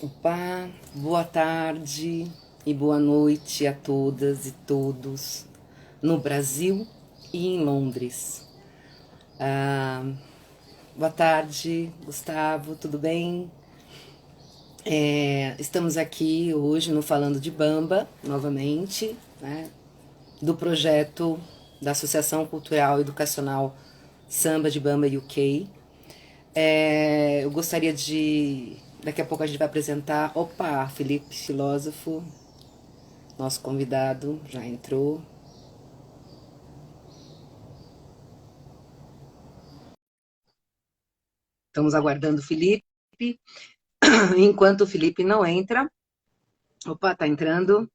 Opa, boa tarde e boa noite a todas e todos no Brasil e em Londres. Ah, Boa tarde, Gustavo, tudo bem? Estamos aqui hoje no Falando de Bamba, novamente, né, do projeto da Associação Cultural e Educacional Samba de Bamba UK. Eu gostaria de. Daqui a pouco a gente vai apresentar. Opa, Felipe, filósofo, nosso convidado, já entrou. Estamos aguardando o Felipe. Enquanto o Felipe não entra. Opa, tá entrando.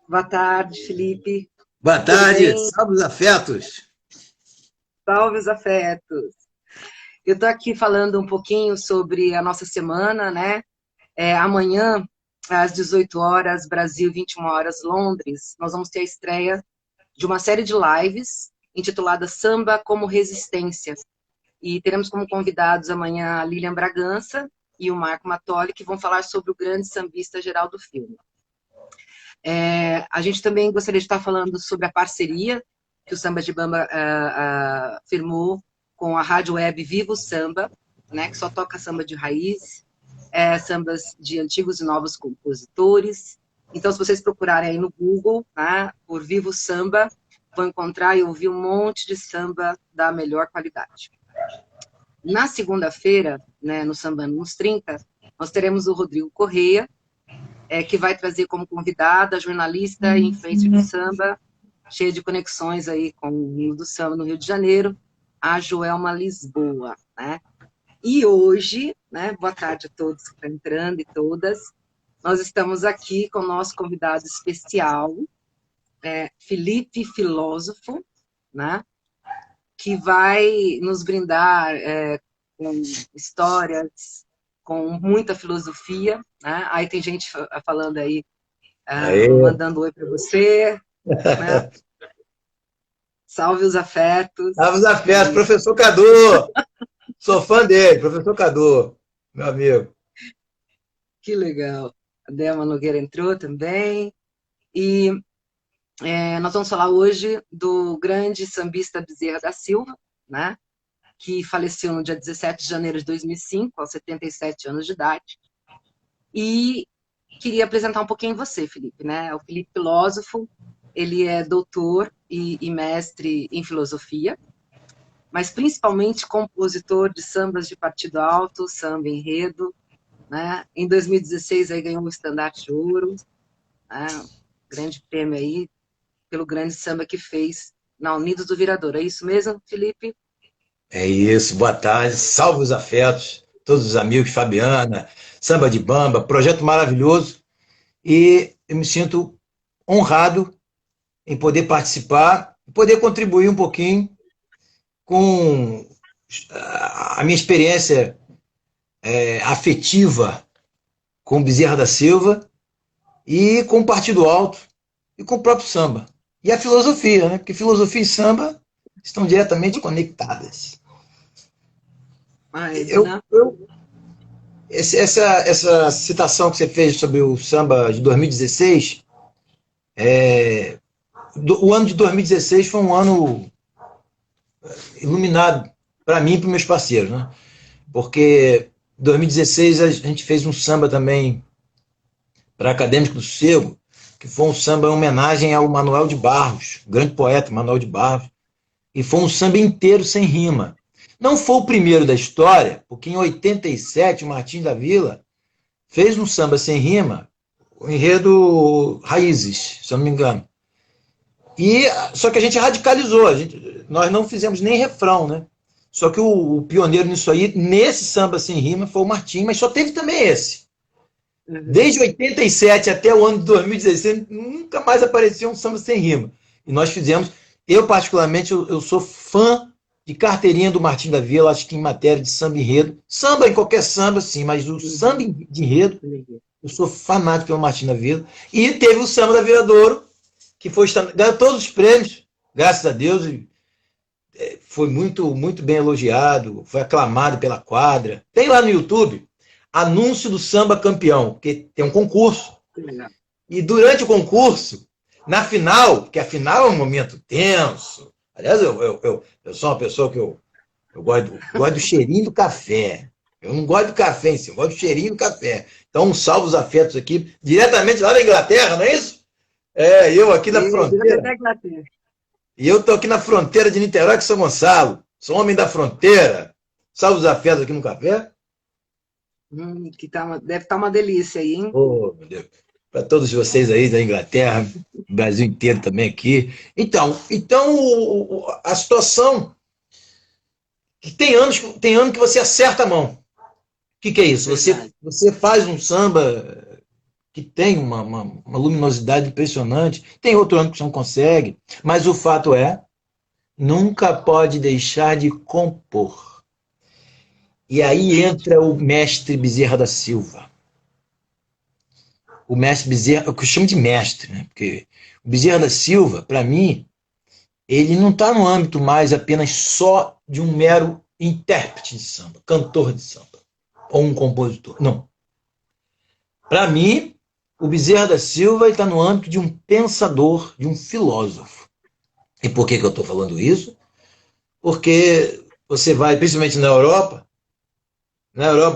Boa tarde, Felipe. Boa Tudo tarde, bem? salve os afetos. Salve os afetos. Eu tô aqui falando um pouquinho sobre a nossa semana, né? Amanhã, às 18 horas, Brasil, 21 horas, Londres, nós vamos ter a estreia de uma série de lives intitulada Samba como Resistência. E teremos como convidados amanhã a Lilian Bragança e o Marco Matoli, que vão falar sobre o grande sambista Geraldo Filme. A gente também gostaria de estar falando sobre a parceria que o Samba de Bamba firmou com a rádio web Vivo Samba, né, que só toca samba de raiz, sambas de antigos e novos compositores. Então, se vocês procurarem aí no Google, né, por Vivo Samba, vão encontrar e ouvir um monte de samba da melhor qualidade. Na segunda-feira, né, no Samba nos 30, nós teremos o Rodrigo Correia, que vai trazer como convidada, jornalista e influencer de samba, cheia de conexões aí com o mundo do samba no Rio de Janeiro, a Joelma Lisboa, né? E hoje, né, boa tarde a todos que estão entrando e todas, nós estamos aqui com o nosso convidado especial, Felipe Filósofo, né, que vai nos brindar com histórias, com muita filosofia, né? Aí tem gente falando aí, Aê. mandando oi para você, né? Salve os afetos. Salve os afetos, E professor Cadu. Sou fã dele, professor Cadu, meu amigo. que legal. A Delma Nogueira entrou também. E nós vamos falar hoje do grande sambista Bezerra da Silva, né? Que faleceu no dia 17 de janeiro de 2005, aos 77 anos de idade. E queria apresentar um pouquinho você, Felipe, né? O Felipe filósofo, ele é doutor e mestre em filosofia, mas principalmente compositor de sambas de partido alto, samba enredo, né? Em 2016 aí ganhou o Estandarte de Ouro, né? Grande prêmio aí pelo grande samba que fez na Unidos do Virador. É isso mesmo, Felipe? É isso, boa tarde, salve os afetos, todos os amigos, Fabiana, Samba de Bamba, projeto maravilhoso. E eu me sinto honrado em poder participar, poder contribuir um pouquinho com a minha experiência afetiva com Bezerra da Silva e com o Partido Alto e com o próprio samba. E a filosofia, né? Porque filosofia e samba estão diretamente conectadas. Mas, Eu, né? eu, essa citação que você fez sobre o samba de 2016, o ano de 2016 foi um ano iluminado para mim e para meus parceiros, né? Porque em 2016 a gente fez um samba também para Acadêmicos do Sossego, que foi um samba em homenagem ao Manuel de Barros, grande poeta Manuel de Barros, e foi um samba inteiro sem rima. Não foi o primeiro da história, porque em 87 o Martins da Vila fez um samba sem rima, o enredo Raízes, se eu não me engano. E, só que a gente radicalizou, nós não fizemos nem refrão, né? Só que o pioneiro nisso aí, nesse samba sem rima, foi o Martim, mas só teve também esse. Uhum. Desde 87 até o ano de 2016, nunca mais apareceu um samba sem rima. E nós fizemos, eu particularmente, eu sou fã de carteirinha do Martim da Vila, acho que em matéria de samba enredo, samba em qualquer samba, sim, mas o samba Uhum. de enredo, eu sou fanático pelo Martim da Vila. E teve o samba da Viradouro, que foi ganhou todos os prêmios, graças a Deus, e foi muito, muito bem elogiado, foi aclamado pela quadra. Tem lá no YouTube anúncio do samba campeão, porque tem um concurso. E durante o concurso, na final, porque a final é um momento tenso. Aliás, eu sou uma pessoa que eu gosto do cheirinho do café. Eu não gosto do café em si, eu gosto do cheirinho do café. Então, salvo os afetos aqui, diretamente lá da Inglaterra, não é isso? Eu aqui na fronteira. E eu estou aqui na fronteira de Niterói com São Gonçalo. Sou homem da fronteira. Salve os afetos aqui no café. Deve estar uma delícia aí, hein? Oh, meu Deus. Para todos vocês aí da Inglaterra, Brasil inteiro também aqui. Então a situação que tem ano que você acerta a mão. O que é isso? Você faz um samba que tem uma luminosidade impressionante, tem outro ano que você não consegue, mas o fato é, nunca pode deixar de compor. E aí entra o mestre Bezerra da Silva. O mestre Bezerra, eu chamo de mestre, né? Porque o Bezerra da Silva, para mim, ele não está no âmbito mais apenas só de um mero intérprete de samba, cantor de samba, ou um compositor. Não. Para mim, o Bezerra da Silva está no âmbito de um pensador, de um filósofo. E por que eu estou falando isso? Porque você vai, principalmente na Europa,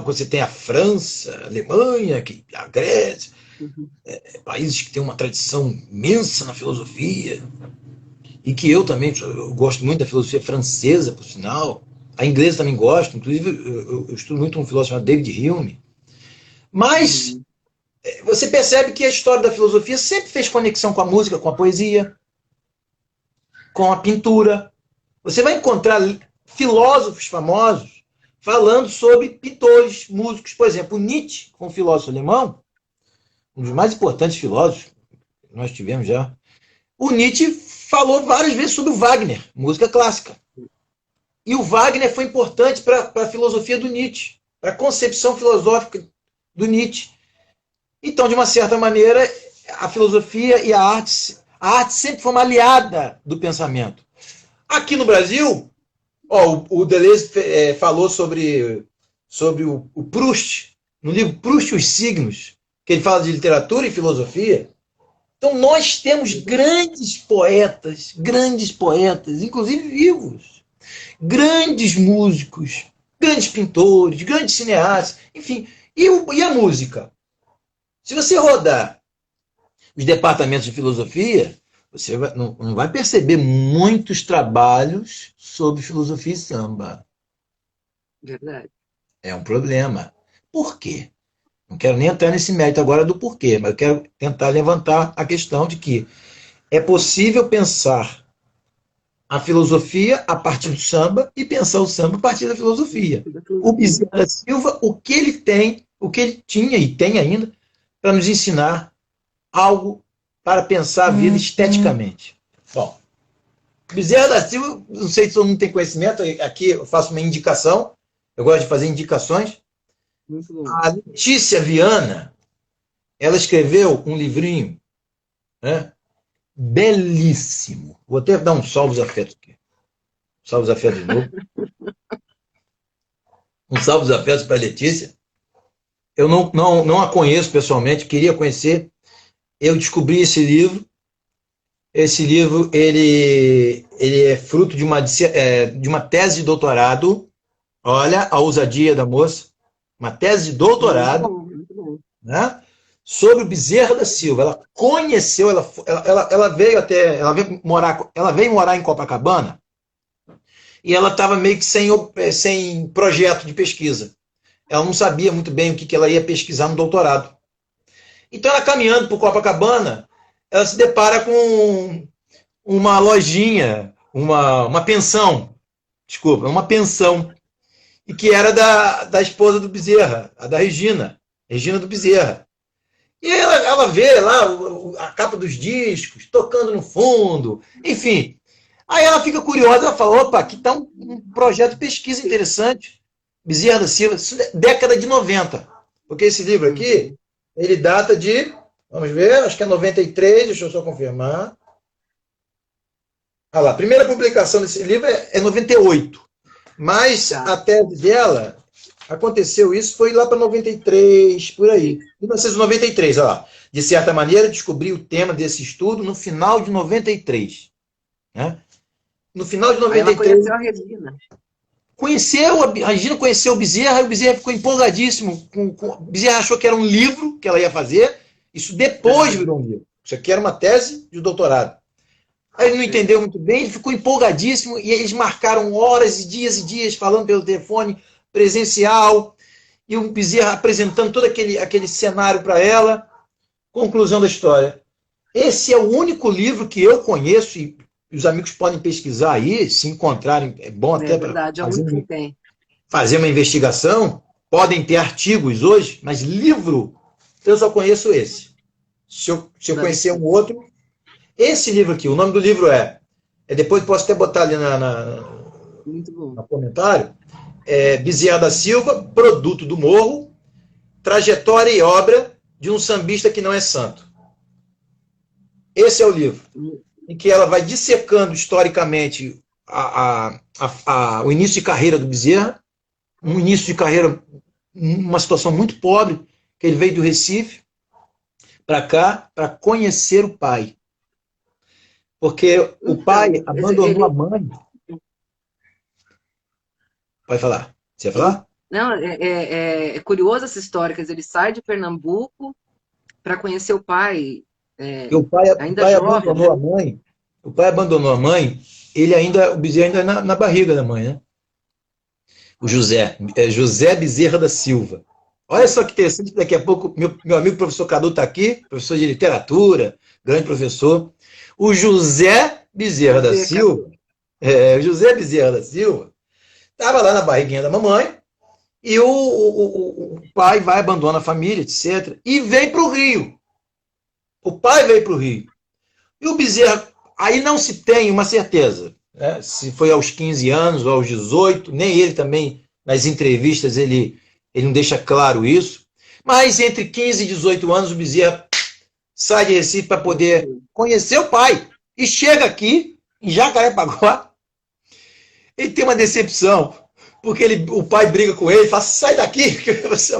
você tem a França, a Alemanha, a Grécia, países que têm uma tradição imensa na filosofia, e que eu também eu gosto muito da filosofia francesa, por sinal. A inglesa também gosto, inclusive eu estudo muito um filósofo chamado David Hume. Mas você percebe que a história da filosofia sempre fez conexão com a música, com a poesia, com a pintura. Você vai encontrar filósofos famosos falando sobre pintores, músicos. Por exemplo, Nietzsche, um filósofo alemão, um dos mais importantes filósofos que nós tivemos já. O Nietzsche falou várias vezes sobre o Wagner, música clássica. E o Wagner foi importante para a filosofia do Nietzsche, para a concepção filosófica do Nietzsche. Então, de uma certa maneira, a filosofia e a arte sempre foi uma aliada do pensamento. Aqui no Brasil, o Deleuze falou sobre o Proust, no livro Proust e os Signos, que ele fala de literatura e filosofia. Então, nós temos grandes poetas, inclusive vivos, grandes músicos, grandes pintores, grandes cineastas, enfim. E a música? Se você rodar os departamentos de filosofia, você não vai perceber muitos trabalhos sobre filosofia e samba. Verdade. É um problema. Por quê? Não quero nem entrar nesse mérito agora do porquê, mas eu quero tentar levantar a questão de que é possível pensar a filosofia a partir do samba e pensar o samba a partir da filosofia. O Bezerra da Silva, o que ele tinha e tem ainda, para nos ensinar algo para pensar a vida esteticamente. Bom, Bezerra da Silva, não sei se todo mundo tem conhecimento, aqui eu faço uma indicação, eu gosto de fazer indicações. A Letícia Viana, ela escreveu um livrinho, né, belíssimo. Vou até dar um salve aos afetos aqui. Salve os afetos de novo. Um salve os afetos para a Letícia. Eu não a conheço pessoalmente, queria conhecer. Eu descobri esse livro. Esse livro ele é fruto de uma tese de doutorado. Olha a ousadia da moça. Uma tese de doutorado, muito bom. Né, sobre o Bezerra da Silva. Ela conheceu, ela veio morar em Copacabana e ela estava meio que sem projeto de pesquisa. Ela não sabia muito bem o que ela ia pesquisar no doutorado. Então, ela caminhando por Copacabana, ela se depara com uma lojinha, uma pensão, uma pensão, e que era da esposa do Bezerra, a da Regina do Bezerra. E ela vê lá a capa dos discos, tocando no fundo, enfim. Aí ela fica curiosa, ela fala, opa, aqui está um projeto de pesquisa interessante. Bezerra da Silva, década de 90. Porque esse livro aqui, ele data de, vamos ver, acho que é 93, deixa eu só confirmar. Olha lá, a primeira publicação desse livro é 98. Mas a tese dela Aconteceu isso, foi lá para 93, por aí. 1993, olha lá. De certa maneira, descobri o tema desse estudo no final de 93. Né? No final de Aí ela 93, conheceu a Regina. a Regina conheceu o Bezerra, e o Bezerra ficou empolgadíssimo. O Bezerra achou que era um livro que ela ia fazer, isso depois virou um livro. Isso aqui era uma tese de doutorado. Aí ele não entendeu muito bem, ele ficou empolgadíssimo, e eles marcaram horas e dias falando pelo telefone, presencial, e o Bezerra apresentando todo aquele cenário para ela. Conclusão da história. Esse é o único livro que eu conheço, e os amigos podem pesquisar aí, se encontrarem, é bom até para Verdade, é o único que tem. fazer uma investigação. Podem ter artigos hoje, mas livro, eu só conheço esse. Se eu conhecer um outro, esse livro aqui, o nome do livro depois posso até botar ali Muito bom. no comentário, Bezerra da Silva, Produto do Morro, Trajetória e Obra de um Sambista que Não é Santo. Esse é o livro, em que ela vai dissecando historicamente o início de carreira do Bezerra, um início de carreira, uma situação muito pobre, que ele veio do Recife para cá para conhecer o pai. Porque o pai abandonou a mãe. Pode falar. Você ia falar? Não, é curioso essa história, quer dizer, ele sai de Pernambuco para conhecer o pai, o pai jovem, abandonou, né? A mãe. O pai abandonou a mãe, o Bezerra ainda é na barriga da mãe, né? O José Bezerra da Silva. Olha só que interessante, daqui a pouco meu amigo professor Cadu está aqui, professor de literatura, grande professor. O José Bezerra da Silva, estava lá na barriguinha da mamãe, e o pai vai, abandona a família, etc., e vem para o Rio. O pai veio para o Rio. E o Bezerra, aí não se tem uma certeza, né? Se foi aos 15 anos ou aos 18, nem ele também, nas entrevistas, ele não deixa claro isso. Mas entre 15 e 18 anos, o Bezerra sai de Recife para poder conhecer o pai. E chega aqui, em Jacarepaguá, ele tem uma decepção, porque o pai briga com ele, fala, sai daqui,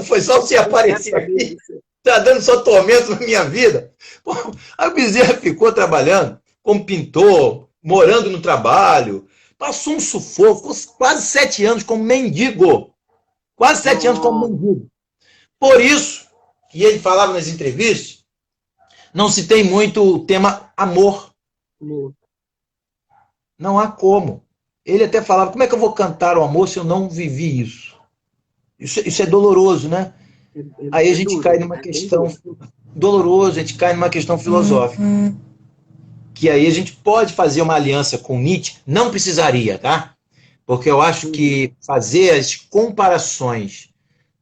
foi só você aparecer aqui, está dando só tormento na minha vida. Pô, aí o Bezerra ficou trabalhando como pintor, morando no trabalho, passou um sufoco, ficou quase 7 anos como mendigo. Quase 7 anos como mendigo. Por isso, e ele falava nas entrevistas, não se tem muito o tema amor. Não há como. Ele até falava, como é que eu vou cantar o amor se eu não vivi isso? Isso é doloroso, né? Aí a gente cai numa questão dolorosa, a gente cai numa questão filosófica. Que aí a gente pode fazer uma aliança com Nietzsche, não precisaria, tá? Porque eu acho que fazer as comparações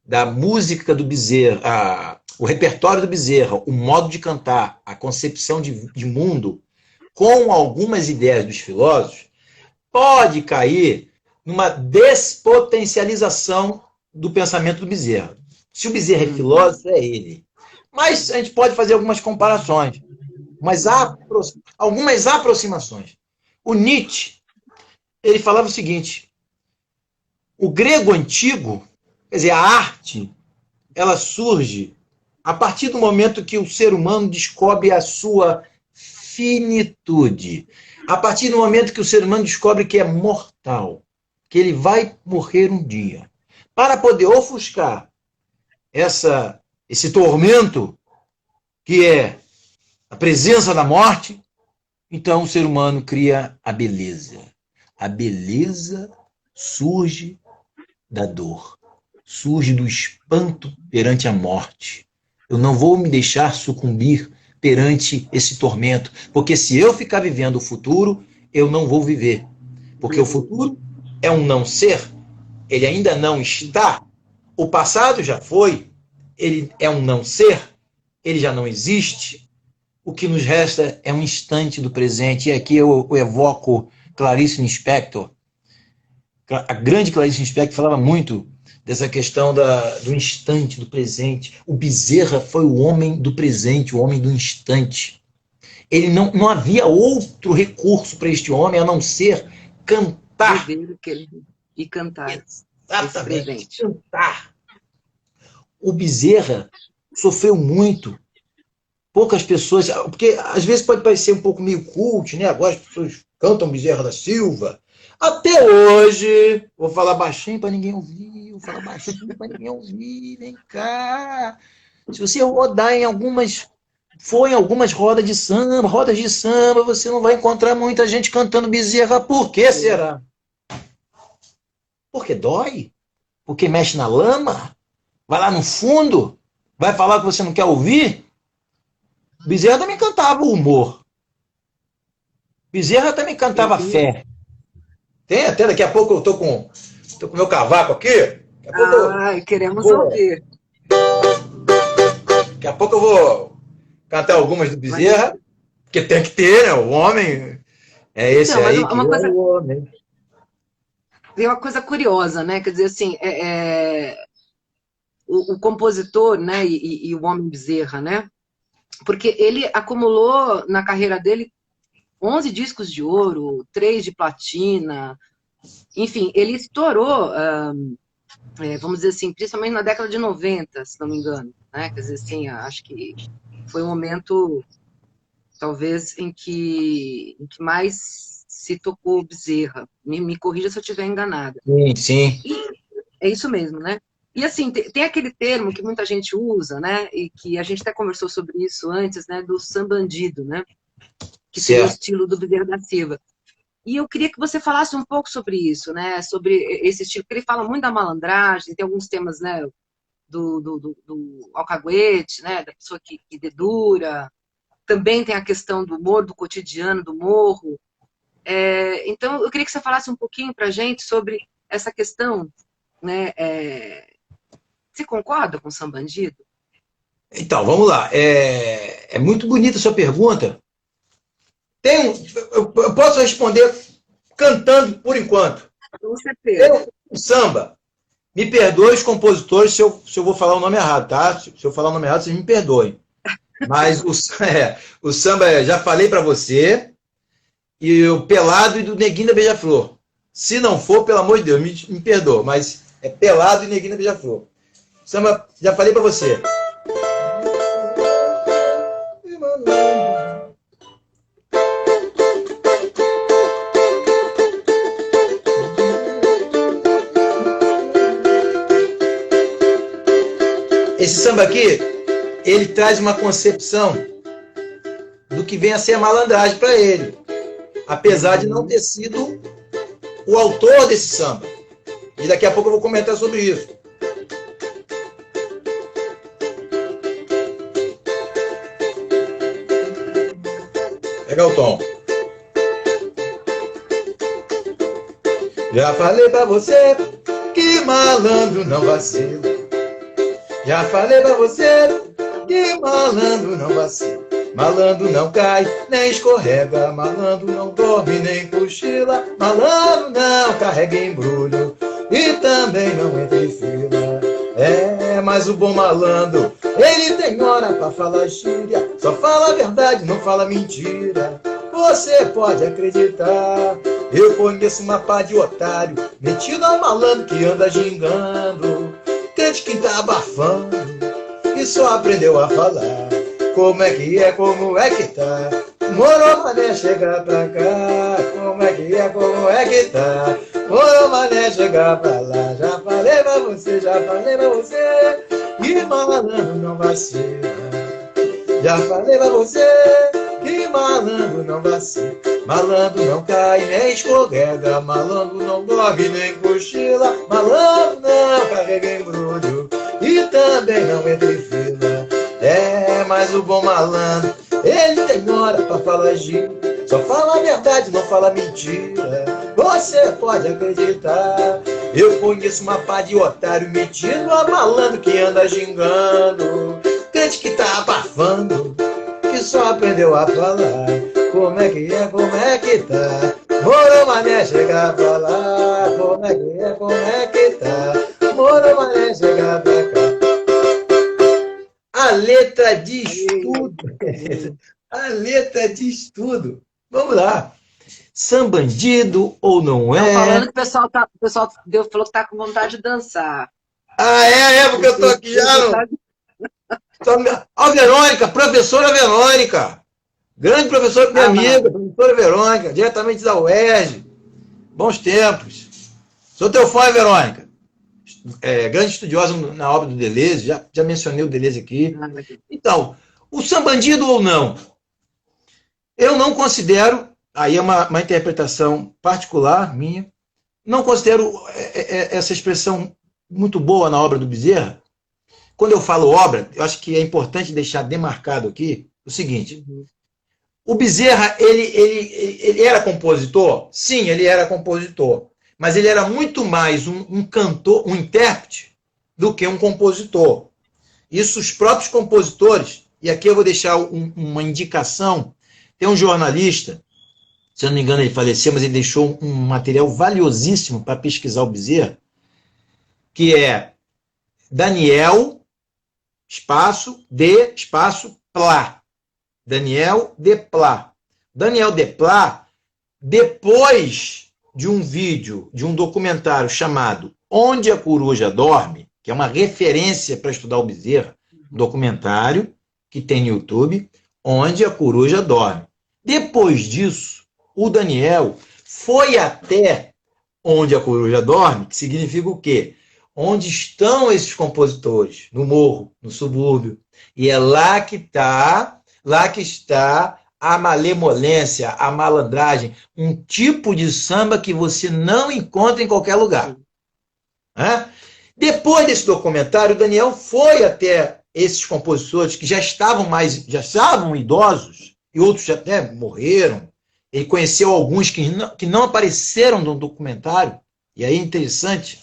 da música do Bezerra, o repertório do Bezerra, o modo de cantar, a concepção de mundo, com algumas ideias dos filósofos, pode cair numa despotencialização do pensamento do Bezerra. Se o Bezerra é filósofo, é ele. Mas a gente pode fazer algumas comparações, algumas aproximações. O Nietzsche, ele falava o seguinte, o grego antigo, quer dizer, a arte, ela surge a partir do momento que o ser humano descobre a sua finitude. A partir do momento que o ser humano descobre que é mortal, que ele vai morrer um dia. Para poder ofuscar esse tormento que é a presença da morte, então o ser humano cria a beleza. A beleza surge da dor, surge do espanto perante a morte. Eu não vou me deixar sucumbir perante esse tormento, porque se eu ficar vivendo o futuro, eu não vou viver. Porque o futuro é um não ser, ele ainda não está. O passado já foi, ele é um não ser, ele já não existe. O que nos resta é um instante do presente. E aqui eu evoco Clarice Lispector. A grande Clarice Lispector falava muito dessa questão do instante, do presente. O Bezerra foi o homem do presente, o homem do instante. Ele não havia outro recurso para este homem a não ser cantar. E cantar. esse presente. Cantar. O Bezerra sofreu muito. Poucas pessoas, porque às vezes pode parecer um pouco meio cult, né? Agora as pessoas cantam Bezerra da Silva. Até hoje, vou falar baixinho para ninguém ouvir, vou falar baixinho para ninguém ouvir, vem cá. Se você rodar em algumas, for em algumas rodas de samba, você não vai encontrar muita gente cantando Bezerra. Por que será? Porque dói? Porque mexe na lama? Vai lá no fundo? Vai falar que você não quer ouvir? Bezerra também cantava humor. Bezerra também cantava fé. Tem até, daqui a pouco eu tô com o meu cavaco aqui. Queremos ouvir. Daqui a pouco eu vou cantar algumas do Bezerra, porque tem que ter, né? O homem é esse aí que é o homem. Tem uma coisa curiosa, né? Quer dizer, assim, o compositor, né, e o homem Bezerra, né? Porque ele acumulou na carreira dele 11 discos de ouro, 3 de platina, enfim, ele estourou, vamos dizer assim, principalmente na década de 90, se não me engano, né? Quer dizer, assim, acho que foi um momento, talvez, em que mais se tocou Bezerra. Me corrija se eu estiver enganada. Sim. E é isso mesmo, né? E assim, tem aquele termo que muita gente usa, né? E que a gente até conversou sobre isso antes, né? Do sambandido, né? Que seria o estilo do Bezerra da Silva. E eu queria que você falasse um pouco sobre isso, né? Sobre esse estilo, porque ele fala muito da malandragem, tem alguns temas, né? Do alcaguete, né? Da pessoa que dedura. Também tem a questão do humor, do cotidiano, do morro. Então, eu queria que você falasse um pouquinho pra gente sobre essa questão, né? Você concorda com o sambandido? Então, vamos lá. É muito bonita a sua pergunta. Eu posso responder cantando por enquanto. Com certeza. O samba, me perdoe os compositores se eu vou falar o nome errado, tá? Se eu falar o nome errado, vocês me perdoem. Mas o samba, já falei para você, e o Pelado e do Neguinho da Beija-Flor. Se não for, pelo amor de Deus, me perdoa, mas é Pelado e Neguinho da Beija-Flor. Samba, já falei para você. Esse samba aqui, ele traz uma concepção do que vem a ser a malandragem para ele, apesar de não ter sido o autor desse samba. E daqui a pouco eu vou comentar sobre isso. Pega o tom. Já falei pra você que malandro não vacila. Já falei pra você que malandro não vacila. Malandro não cai, nem escorrega. Malandro não dorme, nem cochila. Malandro não carrega embrulho e também não entra em fila. Mas o bom malandro, ele tem hora pra falar gíria. Só fala a verdade, não fala mentira. Você pode acreditar. Eu conheço uma pá de otário metido ao malandro que anda gingando. Crente quem tá abafando e só aprendeu a falar. Como é que tá? Morou, mané, chegar pra cá. Como é que tá? Morou, mané, chegar pra lá. Já falei pra você. Que malandro não vacila. Já falei pra você. Que malandro não vacila. Malandro não cai, nem escorrega. Malandro não dorme, nem cochila. Malandro não carrega embrulho e também não entra em fila. Mas o bom malandro, ele tem hora pra falar gíria. Só fala a verdade, não fala mentira. Você pode acreditar. Eu conheço uma pá de otário metido a malandro que anda gingando. Crente que tá abafando, que só aprendeu a falar. Como é que tá? Morou, mané, chegar pra lá. Como é que tá? Morou, mané, chegar pra cá. A letra diz tudo. A letra diz tudo. Vamos lá. Sambandido ou não Estão é? falando que o pessoal falou que tá com vontade de dançar. Ah, é porque eu tô aqui já. A Verônica, professora Verônica. Grande professora, minha amiga, professora Verônica, diretamente da UERJ. Bons tempos. Sou teu fã, Verônica. Grande estudiosa na obra do Deleuze, já mencionei o Deleuze aqui. Então, o sambandido ou não? Eu não considero, aí é uma interpretação particular minha, não considero essa expressão muito boa na obra do Bezerra. Quando eu falo obra, eu acho que é importante deixar demarcado aqui o seguinte. O Bezerra, ele era compositor? Sim, ele era compositor. Mas ele era muito mais um cantor, um intérprete, do que um compositor. Isso os próprios compositores, e aqui eu vou deixar uma indicação, tem um jornalista, se eu não me engano ele faleceu, mas ele deixou um material valiosíssimo para pesquisar o Bezerra, que é Daniel, espaço, Plá. Daniel Deplá. Daniel Deplá, depois de um vídeo, de um documentário chamado Onde a Coruja Dorme, que é uma referência para estudar o Bezerra, um documentário que tem no YouTube, Onde a Coruja Dorme. Depois disso, o Daniel foi até Onde a Coruja Dorme, que significa o quê? Onde estão esses compositores? No morro, no subúrbio. E é lá que está a malemolência, a malandragem, um tipo de samba que você não encontra em qualquer lugar. Depois desse documentário, o Daniel foi até esses compositores que já estavam idosos, e outros já até morreram. Ele conheceu alguns que não apareceram no documentário, e aí é interessante.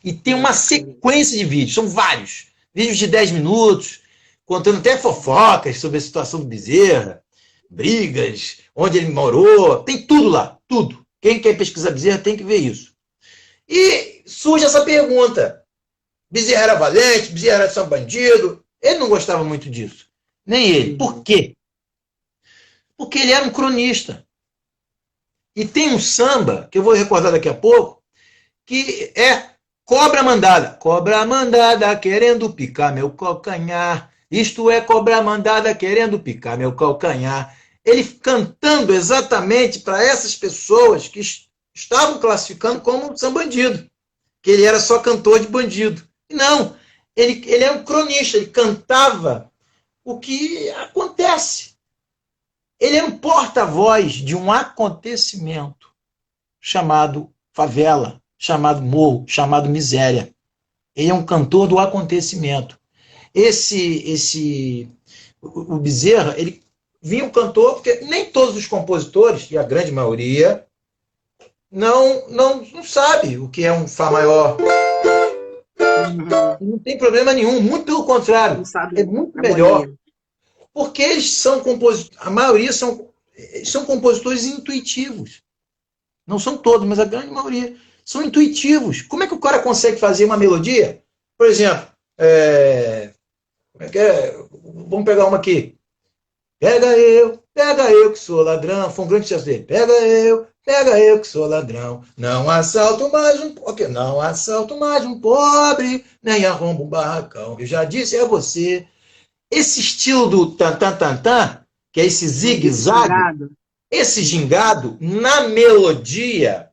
E tem uma sequência de vídeos, são vários. Vídeos de 10 minutos, contando até fofocas sobre a situação do Bezerra, brigas, onde ele morou, tem tudo lá, tudo. Quem quer pesquisar Bezerra tem que ver isso. E surge essa pergunta. Bezerra era valente, Bezerra era só bandido. Ele não gostava muito disso. Nem ele. Por quê? Porque ele era um cronista. E tem um samba, que eu vou recordar daqui a pouco, que é Cobra Mandada. Cobra mandada querendo picar meu calcanhar. Isto é cobra mandada querendo picar meu calcanhar. Ele cantando exatamente para essas pessoas que estavam classificando como sambandido. Que ele era só cantor de bandido. Não, ele é um cronista, ele cantava o que acontece. Ele é um porta-voz de um acontecimento chamado favela, chamado morro, chamado miséria. Ele é um cantor do acontecimento. O Bezerra, ele vinha um cantor, porque nem todos os compositores, e a grande maioria, não sabe o que é um Fá maior. Não tem problema nenhum, muito pelo contrário, é muito melhor. Porque eles são compositores, a maioria são compositores intuitivos. Não são todos, mas a grande maioria são intuitivos. Como é que o cara consegue fazer uma melodia? Por exemplo, vamos pegar uma aqui. Pega eu que sou ladrão. Foi um grande sucesso dele. Pega eu que sou ladrão. Não assalto mais um pobre, nem arrombo um barracão. Eu já disse a você. Esse estilo do tan-tan-tan-tan, que é esse zigue-zague, esse gingado, na melodia,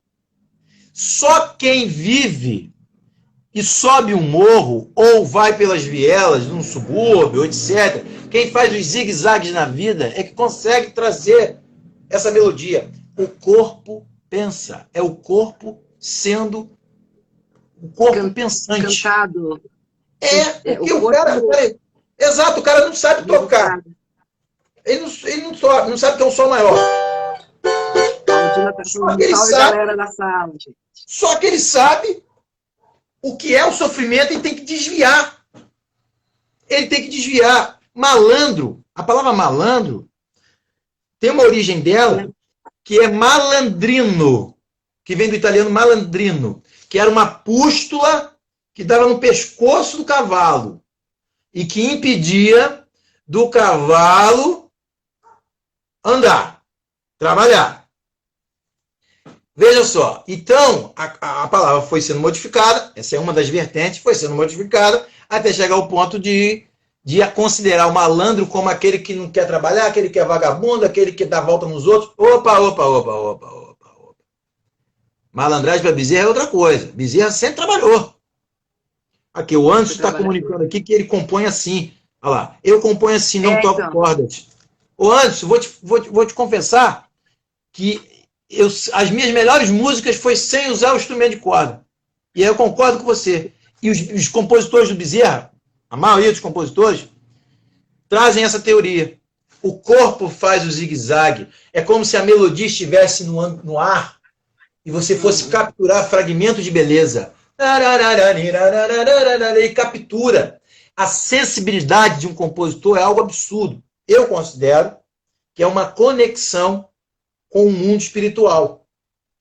só quem vive e sobe um morro ou vai pelas vielas num subúrbio, etc., quem faz os zigue-zagues na vida é que consegue trazer essa melodia. O corpo pensa, é o corpo sendo o corpo pensante. Cantado. Porque o cara... Exato, o cara não sabe tocar. Ele não sabe que é um sol maior. Só que ele sabe o que é o sofrimento e tem que desviar. Ele tem que desviar. Malandro, a palavra malandro tem uma origem dela que é malandrino, que vem do italiano malandrino, que era uma pústula que dava no pescoço do cavalo e que impedia do cavalo andar, trabalhar. Veja só, então a palavra foi sendo modificada, essa é uma das vertentes, foi sendo modificada até chegar ao ponto de considerar o malandro como aquele que não quer trabalhar, aquele que é vagabundo, aquele que dá volta nos outros. Opa, opa, opa, opa, opa, opa. Malandragem para Bezerra é outra coisa. Bezerra sempre trabalhou. Aqui, o Anderson está comunicando aqui que ele compõe assim. Olha lá, eu componho assim, não toco então cordas. Ô Anderson, vou te confessar que as minhas melhores músicas foi sem usar o instrumento de corda. E aí eu concordo com você. E os compositores do Bezerra, a maioria dos compositores, trazem essa teoria. O corpo faz o zigue-zague. É como se a melodia estivesse no ar e você fosse capturar fragmentos de beleza. E captura. A sensibilidade de um compositor é algo absurdo. Eu considero que é uma conexão com o mundo espiritual.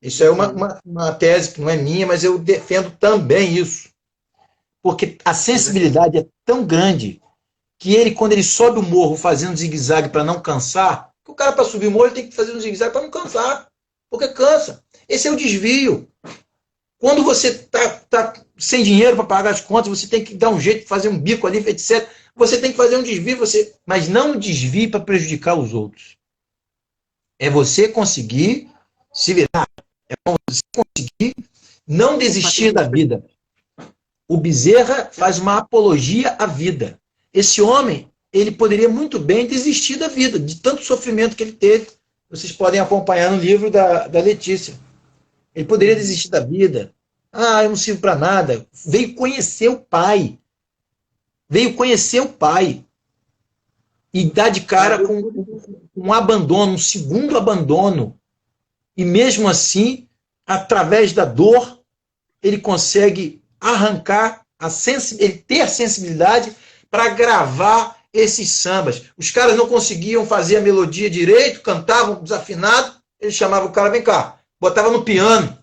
Isso é uma tese que não é minha, mas eu defendo também isso. Porque a sensibilidade é tão grande que ele, quando ele sobe o morro fazendo zigue-zague para não cansar, que o cara, para subir o morro, ele tem que fazer um zigue-zague para não cansar, porque cansa. Esse é o desvio. Quando você está sem dinheiro para pagar as contas, você tem que dar um jeito de fazer um bico ali, etc. Você tem que fazer um desvio, mas não um desvio para prejudicar os outros. É você conseguir se virar. É você conseguir não desistir da vida. O Bezerra faz uma apologia à vida. Esse homem, ele poderia muito bem desistir da vida, de tanto sofrimento que ele teve. Vocês podem acompanhar no livro da Letícia. Ele poderia desistir da vida. Ah, eu não sirvo para nada. Veio conhecer o pai. Veio conhecer o pai. E dar de cara com um abandono, um segundo abandono. E mesmo assim, através da dor, ele consegue arrancar ele ter a sensibilidade para gravar esses sambas. Os caras não conseguiam fazer a melodia direito, cantavam desafinado, ele chamava o cara, vem cá, botava no piano,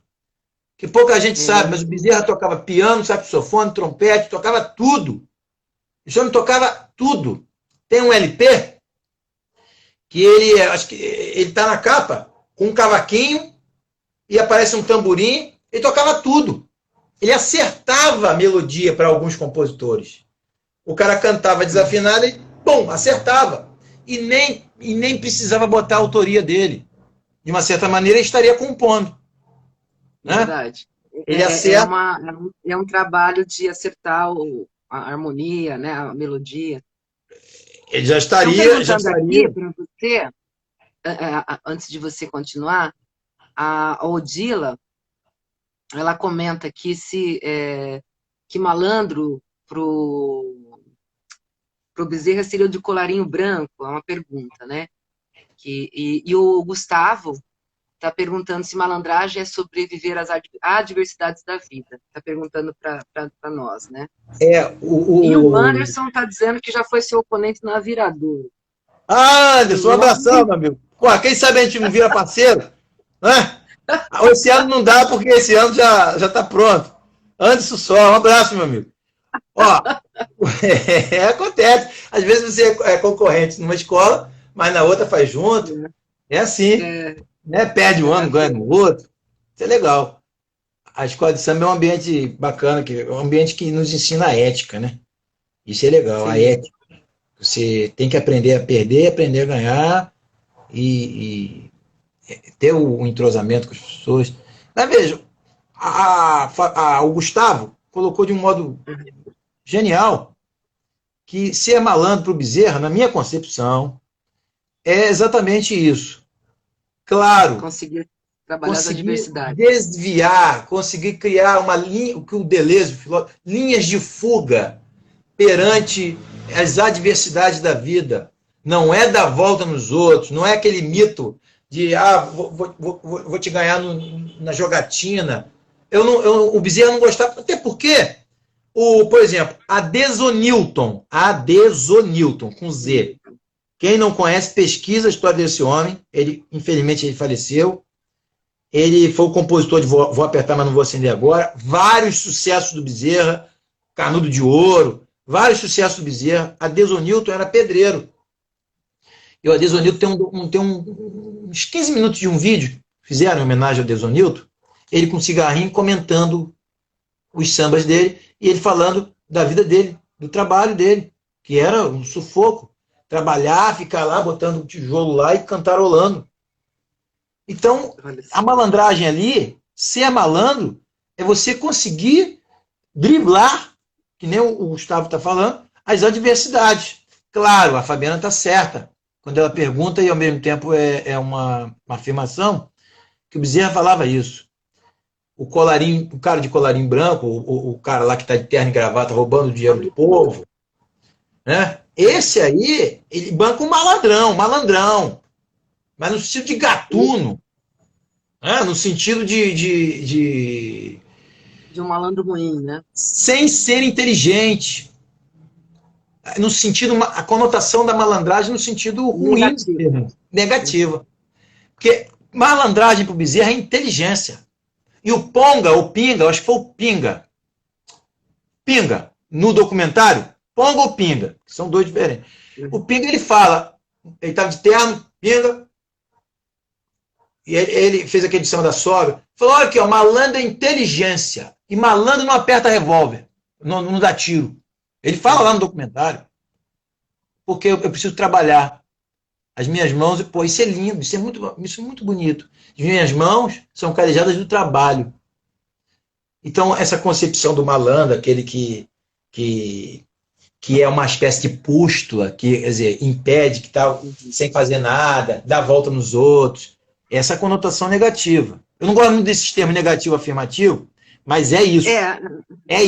que pouca gente sabe, mas o Bezerra tocava piano, saxofone, trompete, tocava tudo. Esse homem tocava tudo. Tem um LP que acho que ele está na capa, com um cavaquinho, e aparece um tamborim, ele tocava tudo. Ele acertava a melodia para alguns compositores. O cara cantava desafinado e, bom, acertava. E nem precisava botar a autoria dele. De uma certa maneira, ele estaria compondo. Né? Verdade. Ele acerta. É um trabalho de acertar a harmonia, né, a melodia. Ele já estaria... Aqui para você, antes de você continuar, a Odila, ela comenta aqui que malandro pro Bezerra seria o de colarinho branco, é uma pergunta, né? E o Gustavo está perguntando se malandragem é sobreviver às adversidades da vida. Está perguntando para nós, né? E o Anderson está dizendo que já foi seu oponente na Viradouro. Ah, Anderson, um abração, meu amigo. Pô, quem sabe a gente não vira parceiro? Né? Esse ano não dá, porque esse ano já está pronto. Anderson só, um abraço, meu amigo. Ó, acontece. Às vezes você é concorrente numa escola, mas na outra faz junto. É assim. Né? Perde um ano, ganha no outro. Isso é legal. A escola de samba é um ambiente bacana, é um ambiente que nos ensina a ética, né? Isso é legal, sim. A ética. Você tem que aprender a perder, aprender a ganhar e ter o entrosamento com as pessoas. Mas veja, o Gustavo colocou de um modo genial que ser malandro para o Bezerra, na minha concepção, é exatamente isso. Claro, conseguir trabalhar a diversidade, desviar, conseguir criar uma linha, o que o Deleuze falou, linhas de fuga perante as adversidades da vida. Não é dar volta nos outros, não é aquele mito de vou te ganhar na jogatina. O Bezerra não gostava, até porque, por exemplo, Adesonilton, com Z. Quem não conhece, pesquisa a história desse homem. Infelizmente, ele faleceu. Ele foi o compositor de Vou Apertar, mas não vou acender agora. Vários sucessos do Bezerra, Canudo de Ouro, vários sucessos do Bezerra. Adesonilton era pedreiro. E o Adesonilton tem uns 15 minutos de um vídeo fizeram em homenagem ao Desonilton, ele com um cigarrinho comentando os sambas dele, e ele falando da vida dele, do trabalho dele, que era um sufoco. Trabalhar, ficar lá, botando um tijolo lá e cantarolando. Então, a malandragem ali, ser malandro, é você conseguir driblar, que nem o Gustavo está falando, as adversidades. Claro, a Fabiana está certa, quando ela pergunta e ao mesmo tempo é uma afirmação, que o Bezerra falava isso. O cara de colarinho branco, o cara lá que está de terno e gravata roubando o dinheiro do povo, né? Esse aí, ele banca um malandrão, mas no sentido de gatuno, né? No sentido de um malandro ruim, né? Sem ser inteligente. No sentido, a conotação da malandragem no sentido ruim, negativa. Porque malandragem para o Bezerra é inteligência. E o Ponga, ou Pinga, eu acho que foi o Pinga. Pinga, no documentário, Ponga ou Pinga, que são dois diferentes. O Pinga, ele fala, ele estava de terno, Pinga, e ele fez aquele de cima da sogra, falou, olha aqui, ó, malandro é inteligência, e malandro não aperta revólver, não dá tiro. Ele fala lá no documentário, porque eu preciso trabalhar. As minhas mãos, pô, isso é lindo, isso é muito bonito. As minhas mãos são calejadas do trabalho. Então, essa concepção do malandro, aquele que é uma espécie de pústula, que, quer dizer, impede, que está sem fazer nada, dá volta nos outros, essa conotação negativa. Eu não gosto muito desse termo negativo afirmativo, mas é isso. É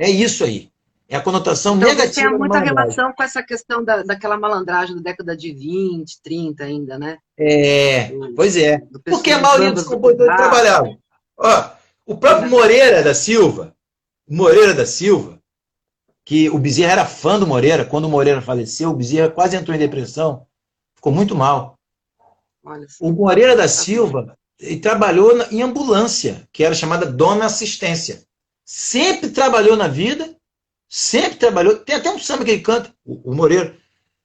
isso aí. É a conotação então, negativa. Tem muita relação com essa questão daquela malandragem da década de 20, 30 ainda, né? Pois é. Porque a maioria dos compositores trabalhavam. Ó, o próprio Moreira da Silva, que o Bezerra era fã do Moreira, quando o Moreira faleceu, o Bezerra quase entrou em depressão, ficou muito mal. O Moreira da Silva ele trabalhou em ambulância, que era chamada dona assistência. Sempre trabalhou na vida, sempre trabalhou. Tem até um samba que ele canta, o Moreira.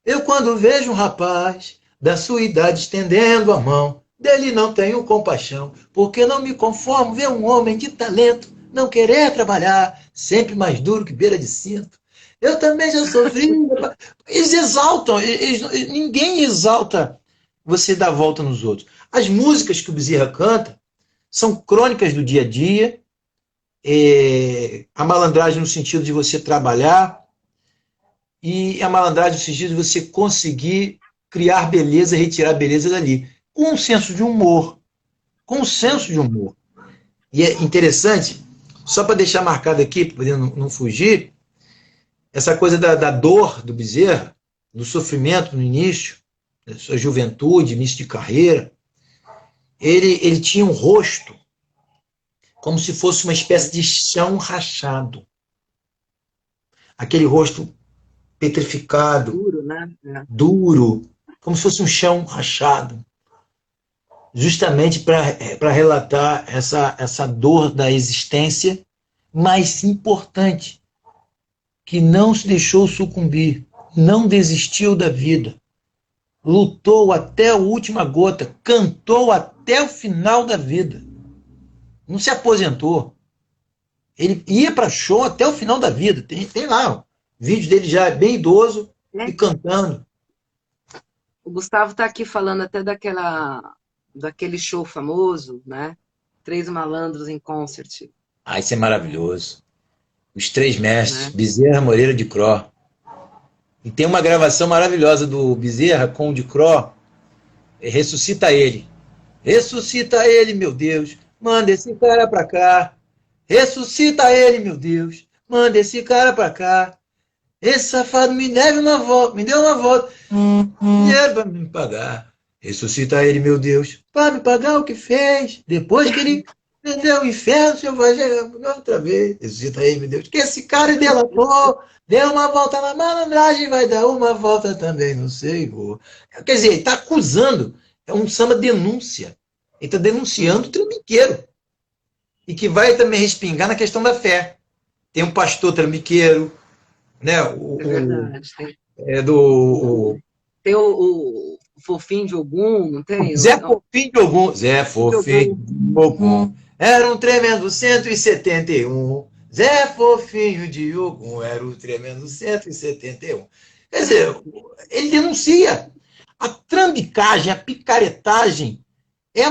Eu, quando vejo um rapaz da sua idade estendendo a mão, dele não tenho compaixão, porque não me conformo ver um homem de talento não querer trabalhar, sempre mais duro que beira de cinto. Eu também já sofri. Eles exaltam, ninguém exalta você dar volta nos outros. As músicas que o Bezerra canta são crônicas do dia a dia, a malandragem no sentido de você trabalhar e a malandragem no sentido de você conseguir criar beleza e retirar beleza dali, com um senso de humor. E é interessante, só para deixar marcado aqui, para poder não fugir, essa coisa da dor do Bezerra, do sofrimento no início, da sua juventude, início de carreira, ele tinha um rosto como se fosse uma espécie de chão rachado. Aquele rosto petrificado, duro, né? Duro, como se fosse um chão rachado. Justamente para relatar essa dor da existência, mais importante, que não se deixou sucumbir, não desistiu da vida, lutou até a última gota, cantou até o final da vida. Não se aposentou. Ele ia para show até o final da vida. Tem lá, vídeo dele já bem idoso e cantando. O Gustavo está aqui falando até daquele show famoso, né? Três Malandros em Concert. Isso é maravilhoso. Os Três Mestres, Bezerra, Moreira, de Cro. E tem uma gravação maravilhosa do Bezerra com o de Cro. Ressuscita ele. Ressuscita ele, meu Deus. Manda esse cara pra cá. Ressuscita ele, meu Deus. Manda esse cara pra cá. Esse safado me deu uma volta. Dinheiro pra me pagar. Ressuscita ele, meu Deus. Pra me pagar o que fez. Depois que ele vendeu o inferno, se eu fazer outra vez. Ressuscita ele, meu Deus. Que esse cara delatou. Deu uma volta na malandragem, vai dar uma volta também, não sei. Quer dizer, ele está acusando. É um samba denúncia. Ele está denunciando o trambiqueiro. E que vai também respingar na questão da fé. Tem um pastor trambiqueiro, né? É verdade. Tem o Fofinho de Ogum, não tem? Zé Fofinho de Ogum. Zé Fofinho de Ogum. Era um tremendo 171. Zé Fofinho de Ogum. Era o tremendo 171. Quer dizer, ele denuncia a trambicagem, a picaretagem.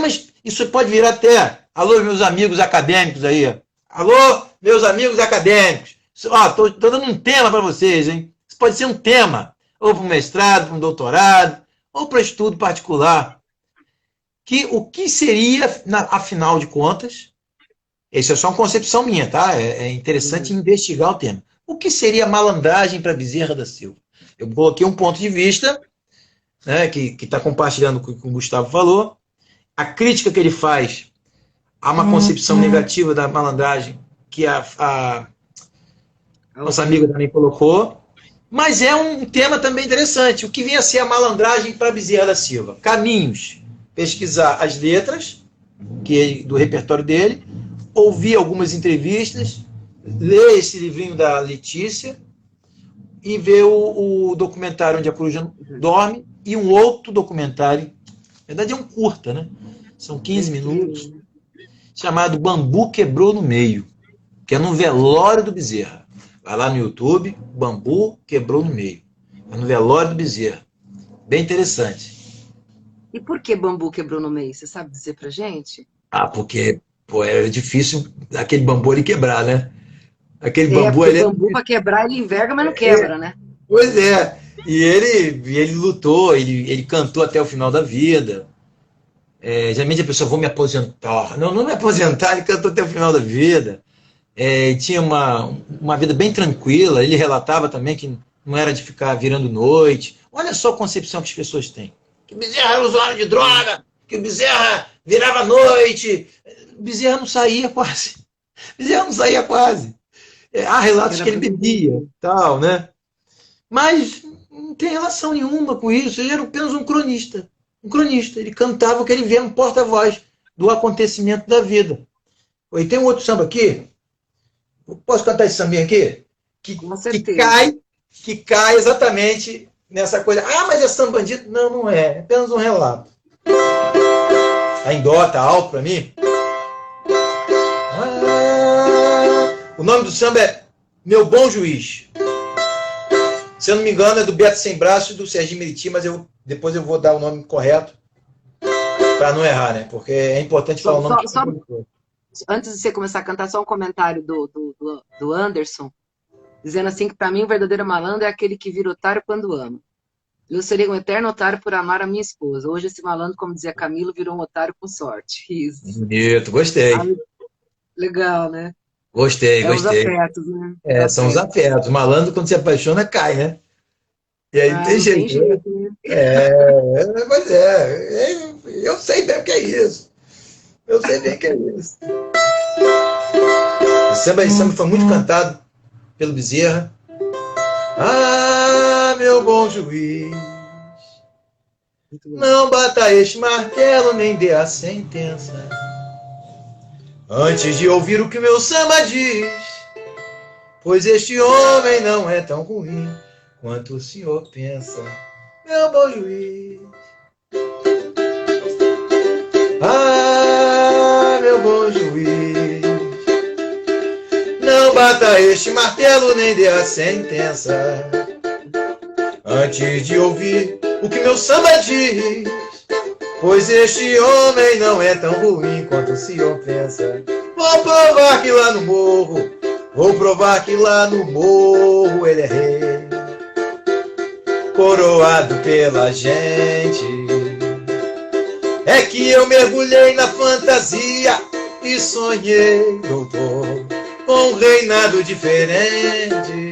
Mas isso pode virar até... Alô, meus amigos acadêmicos aí. Alô, meus amigos acadêmicos. Estou dando um tema para vocês, hein? Isso pode ser um tema, ou para um mestrado, para um doutorado, ou para estudo particular. O que seria, afinal de contas, isso é só uma concepção minha, tá? É interessante investigar o tema. O que seria malandragem para Bezerra da Silva? Eu coloquei um ponto de vista, né, que está compartilhando com o que o Gustavo falou. A crítica que ele faz a uma concepção negativa da malandragem, que a nossa amiga também colocou. Mas é um tema também interessante. O que vem a ser a malandragem para Bezerra da Silva? Caminhos. Pesquisar as letras do repertório dele, ouvir algumas entrevistas, ler esse livrinho da Letícia e ver o documentário Onde a Coruja Dorme e um outro documentário, na verdade é um curta, né? São 15 minutos, chamado Bambu Quebrou no Meio, que é no velório do Bezerra. Vai lá no YouTube, Bambu Quebrou no Meio. É no velório do Bezerra. Bem interessante. E por que Bambu quebrou no meio? Você sabe dizer pra gente? Porque era difícil aquele bambu ele quebrar, né? Aquele bambu ele... bambu para quebrar ele enverga, mas não quebra, né? Pois é. E ele lutou, ele cantou até o final da vida. Geralmente a pessoa, vou me aposentar. Não me aposentar, ele cantou até o final da vida. Tinha uma vida bem tranquila. Ele relatava também que não era de ficar virando noite. Olha só a concepção que as pessoas têm. Que Bezerra era usuário de droga, que o Bezerra virava noite. Bezerra não saía quase. Há relatos que ele bebia, tal, né? Mas não tem relação nenhuma com isso. Ele era apenas um cronista. Ele cantava o que ele via no porta-voz do acontecimento da vida. E tem um outro samba aqui. Posso cantar esse sambinha aqui? Que cai exatamente nessa coisa. Mas é samba bandido? Não é. É apenas um relato. Tá em dó, tá alto pra mim? O nome do samba é Meu Bom Juiz. Se eu não me engano, é do Beto Sem Braço e do Serginho Meriti, mas depois eu vou dar o nome correto para não errar, né? Porque é importante falar o nome. Antes de você começar a cantar, só um comentário do Anderson, dizendo assim que para mim o verdadeiro malandro é aquele que vira otário quando ama. Eu seria um eterno otário por amar a minha esposa. Hoje esse malandro, como dizia Camilo, virou um otário com sorte. Isso. Bonito, gostei. Legal, né? Gostei. Os afetos, né? São os afetos. O malandro, quando se apaixona, cai, né? E aí não tem jeito. Né? Pois é. Eu sei bem o que é isso. Esse samba foi muito cantado pelo Bezerra. Meu bom juiz, não bata este martelo, nem dê a sentença antes de ouvir o que meu samba diz, pois este homem não é tão ruim quanto o senhor pensa, meu bom juiz. Meu bom juiz, não bata este martelo, nem dê a sentença antes de ouvir o que meu samba diz, pois este homem não é tão ruim quanto o senhor pensa. Vou provar que lá no morro ele é rei, coroado pela gente. É que eu mergulhei na fantasia e sonhei, doutor, com um reinado diferente.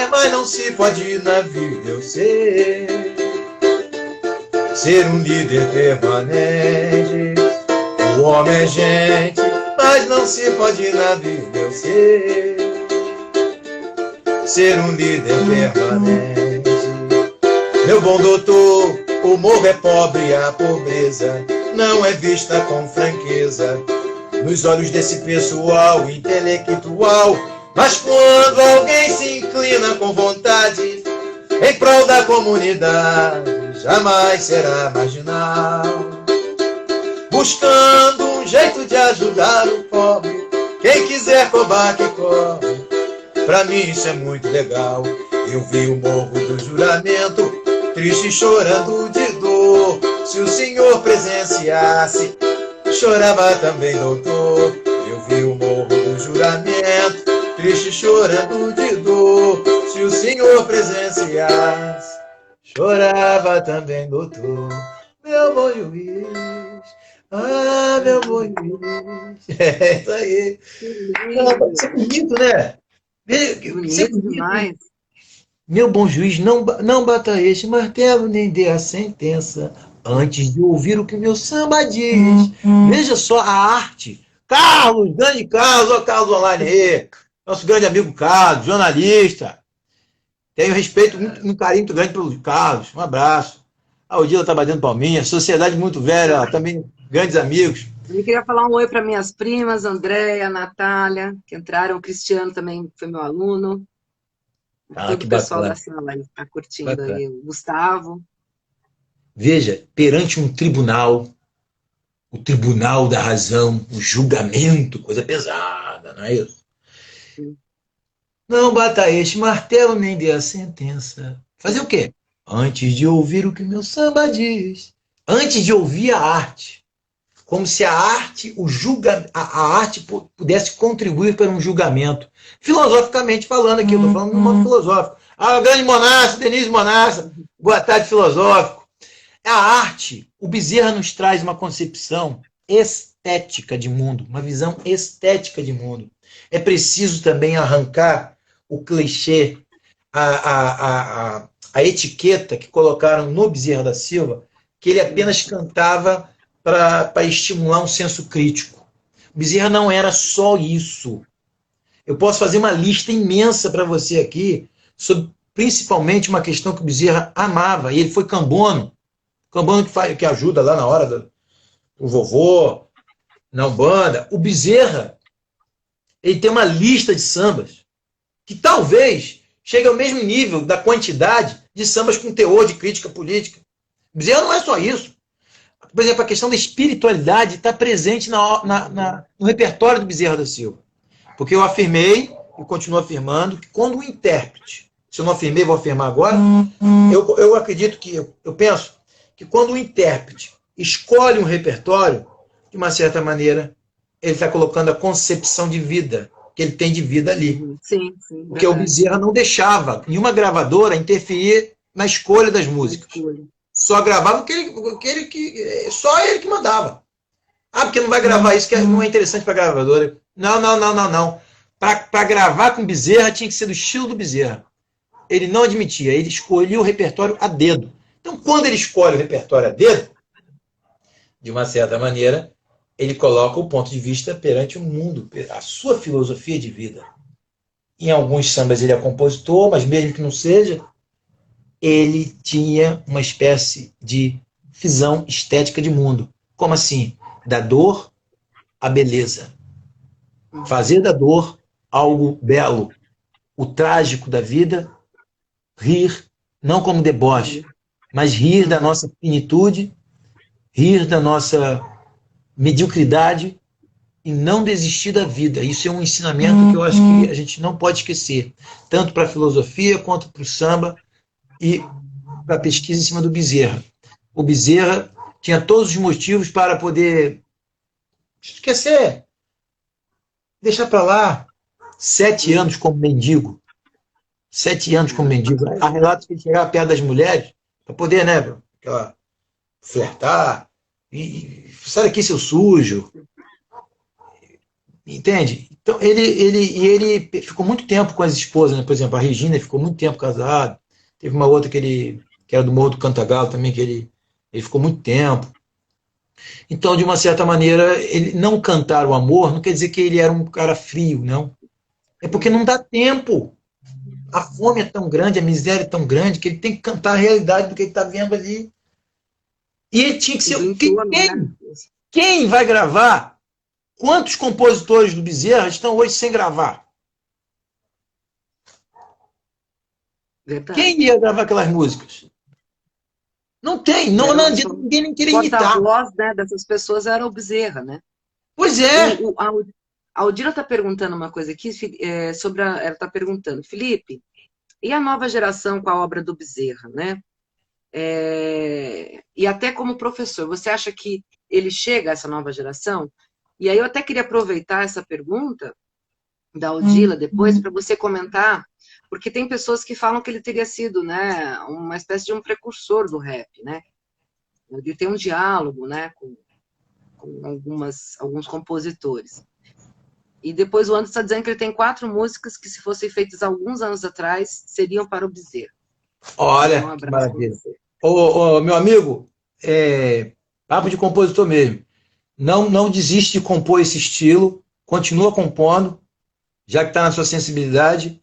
Mas não se pode na vida eu ser um líder permanente. O homem é gente, mas não se pode na vida eu ser um líder permanente. Meu bom doutor, o morro é pobre e a pobreza não é vista com franqueza nos olhos desse pessoal intelectual. Mas quando alguém se inclina com vontade em prol da comunidade, jamais será marginal. Buscando um jeito de ajudar o pobre, quem quiser roubar que cobre, pra mim isso é muito legal. Eu vi o morro do juramento, triste e chorando de dor. Se o senhor presenciasse, chorava também, doutor. Eu vi o morro do juramento, triste e chorando de dor. Se o senhor presenciasse, chorava também, doutor. Meu bom juiz, ah, meu bom juiz. É isso aí. Isso é bonito, né? Bonito demais. Meu bom juiz, não bata este martelo, nem dê a sentença, antes de ouvir o que meu samba diz. Veja só a arte. Carlos, grande Carlos, ó Carlos Online aí. Nosso grande amigo Carlos, jornalista. Tenho respeito, um carinho muito grande pelo Carlos. Um abraço. A Odila tá batendo palminha. Sociedade muito velha, também grandes amigos. Eu queria falar um oi para minhas primas, Andréia, Natália, que entraram. O Cristiano também foi meu aluno. Todo o pessoal da sala está curtindo aí. O Gustavo. Veja, perante um tribunal, o tribunal da razão, o julgamento, coisa pesada, não é isso? Sim. Não bata este martelo nem dê a sentença. Fazer o quê? Antes de ouvir o que meu samba diz. Antes de ouvir a arte. Como se a arte, a arte pudesse contribuir para um julgamento. Filosoficamente falando aqui, eu estou falando no modo filosófico. Ah, o grande Monassa, Denise Monassa, boa tarde, filosófico. A arte, o Bezerra nos traz uma concepção estética de mundo, uma visão estética de mundo. É preciso também arrancar o clichê, a etiqueta que colocaram no Bezerra da Silva, que ele apenas cantava para estimular um senso crítico. O Bezerra não era só isso. Eu posso fazer uma lista imensa para você aqui, sobre principalmente uma questão que o Bezerra amava, e ele foi cambono. Cambono que ajuda lá na hora do vovô, na Umbanda. O Bezerra, ele tem uma lista de sambas que talvez chegue ao mesmo nível da quantidade de sambas com teor de crítica política. O Bezerra não é só isso. Por exemplo, a questão da espiritualidade está presente no repertório do Bezerra da Silva. Porque eu afirmei, e continuo afirmando, que quando o intérprete, se eu não afirmei, vou afirmar agora, eu acredito que, eu penso, que quando o intérprete escolhe um repertório, de uma certa maneira, ele está colocando a concepção de vida que ele tem de vida ali. Sim, porque o Bezerra não deixava nenhuma gravadora interferir na escolha das músicas. Só gravava só ele que mandava. Ah, porque não vai gravar isso, que não é interessante para a gravadora. Não. Para gravar com Bezerra tinha que ser do estilo do Bezerra. Ele não admitia, ele escolhia o repertório a dedo. Então, quando ele escolhe o repertório a dedo, de uma certa maneira, ele coloca o ponto de vista perante o mundo, a sua filosofia de vida. Em alguns sambas ele é compositor, mas mesmo que não seja, ele tinha uma espécie de visão estética de mundo. Como assim? Da dor à beleza. Fazer da dor algo belo. O trágico da vida, rir, não como deboche, mas rir da nossa finitude, rir da nossa mediocridade e não desistir da vida. Isso é um ensinamento que eu acho que a gente não pode esquecer, tanto para a filosofia quanto para o samba e para a pesquisa em cima do Bezerra. O Bezerra tinha todos os motivos para poder esquecer, deixar para lá 7 anos como mendigo. 7 anos como mendigo. Há relatos que ele chegava perto das mulheres para poder, né, flertar. E sai daqui, seu sujo. Entende? Então, ele ficou muito tempo com as esposas, né? Por exemplo, a Regina ficou muito tempo casado. Teve uma outra que era do Morro do Cantagalo também, que ele ficou muito tempo. Então, de uma certa maneira, ele não cantar o amor não quer dizer que ele era um cara frio, não. É porque não dá tempo. A fome é tão grande, a miséria é tão grande, que ele tem que cantar a realidade do que ele está vendo ali. E ele tinha que ser... Quem vai gravar? Quantos compositores do Bezerra estão hoje sem gravar? Verdade. Quem ia gravar aquelas músicas? Não tem, não adianta ninguém nem querer imitar. Porta-voz, né, dessas pessoas era o Bezerra, né? Pois é. A Aldira está perguntando uma coisa aqui, ela está perguntando, Felipe, e a nova geração com a obra do Bezerra, né? E até como professor, você acha que ele chega a essa nova geração? E aí eu até queria aproveitar essa pergunta da Aldila depois para você comentar, porque tem pessoas que falam que ele teria sido, né, uma espécie de um precursor do rap, né? Ele tem um diálogo, né, com alguns compositores. E depois o Anderson está dizendo que ele tem 4 músicas que, se fossem feitas alguns anos atrás, seriam para o Bezerra. Olha, Então, um que abraço para maravilha. você. Meu amigo, papo de compositor mesmo. Não desiste de compor esse estilo, continua compondo, já que está na sua sensibilidade.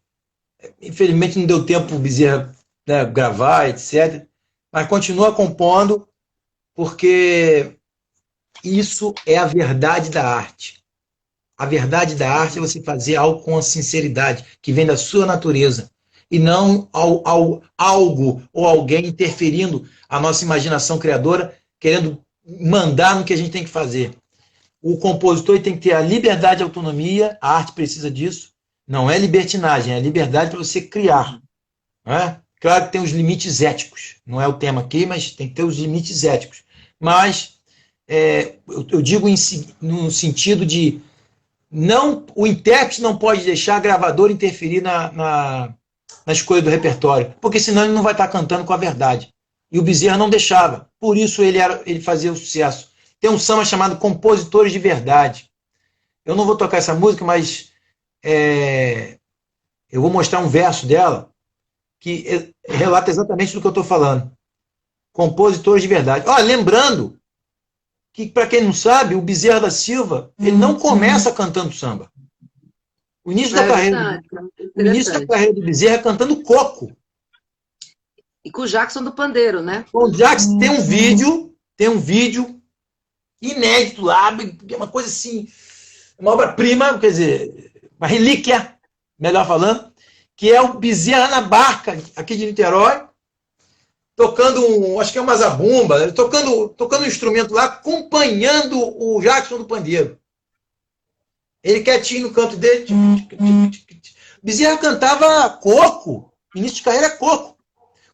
Infelizmente não deu tempo para o Bezerra, né, gravar, etc. Mas continua compondo, porque isso é a verdade da arte. A verdade da arte é você fazer algo com a sinceridade, que vem da sua natureza, e não algo ou alguém interferindo a nossa imaginação criadora, querendo mandar no que a gente tem que fazer. O compositor tem que ter a liberdade e a autonomia, a arte precisa disso. Não é libertinagem, é liberdade para você criar. Né? Claro que tem os limites éticos, não é o tema aqui, mas tem que ter os limites éticos. Mas eu digo no sentido de o intérprete não pode deixar a gravadora interferir na escolha do repertório, porque senão ele não vai estar cantando com a verdade. E o Bezerra não deixava, por isso ele fazia o sucesso. Tem um samba chamado Compositores de Verdade. Eu não vou tocar essa música, mas eu vou mostrar um verso dela que relata exatamente do que eu estou falando. Compositores de Verdade. Lembrando que, para quem não sabe, o Bezerra da Silva, ele não começa cantando samba. O início da carreira do Bezerra é cantando coco. E com o Jackson do Pandeiro, né? O Jackson tem um vídeo inédito lá, uma coisa assim, uma obra-prima, quer dizer, uma relíquia, melhor falando, que é o Bezerra na barca, aqui de Niterói, tocando acho que é uma zabumba, tocando um instrumento lá, acompanhando o Jackson do Pandeiro. Ele quietinho no canto dele. Bezerra cantava coco. Início de carreira é coco.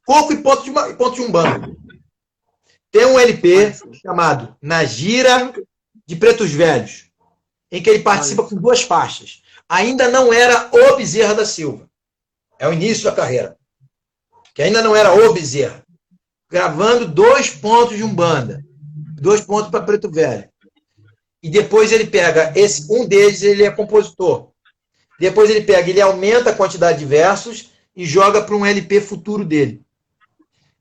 Coco e ponto de umbanda. Tem um LP chamado Na Gira de Pretos Velhos, em que ele participa com 2 faixas. Ainda não era o Bezerra da Silva. É o início da carreira. Que ainda não era o Bezerra. Gravando 2 pontos de umbanda. 2 pontos para Preto Velho. E depois ele pega um deles, ele é compositor. Depois ele aumenta a quantidade de versos e joga para um LP futuro dele.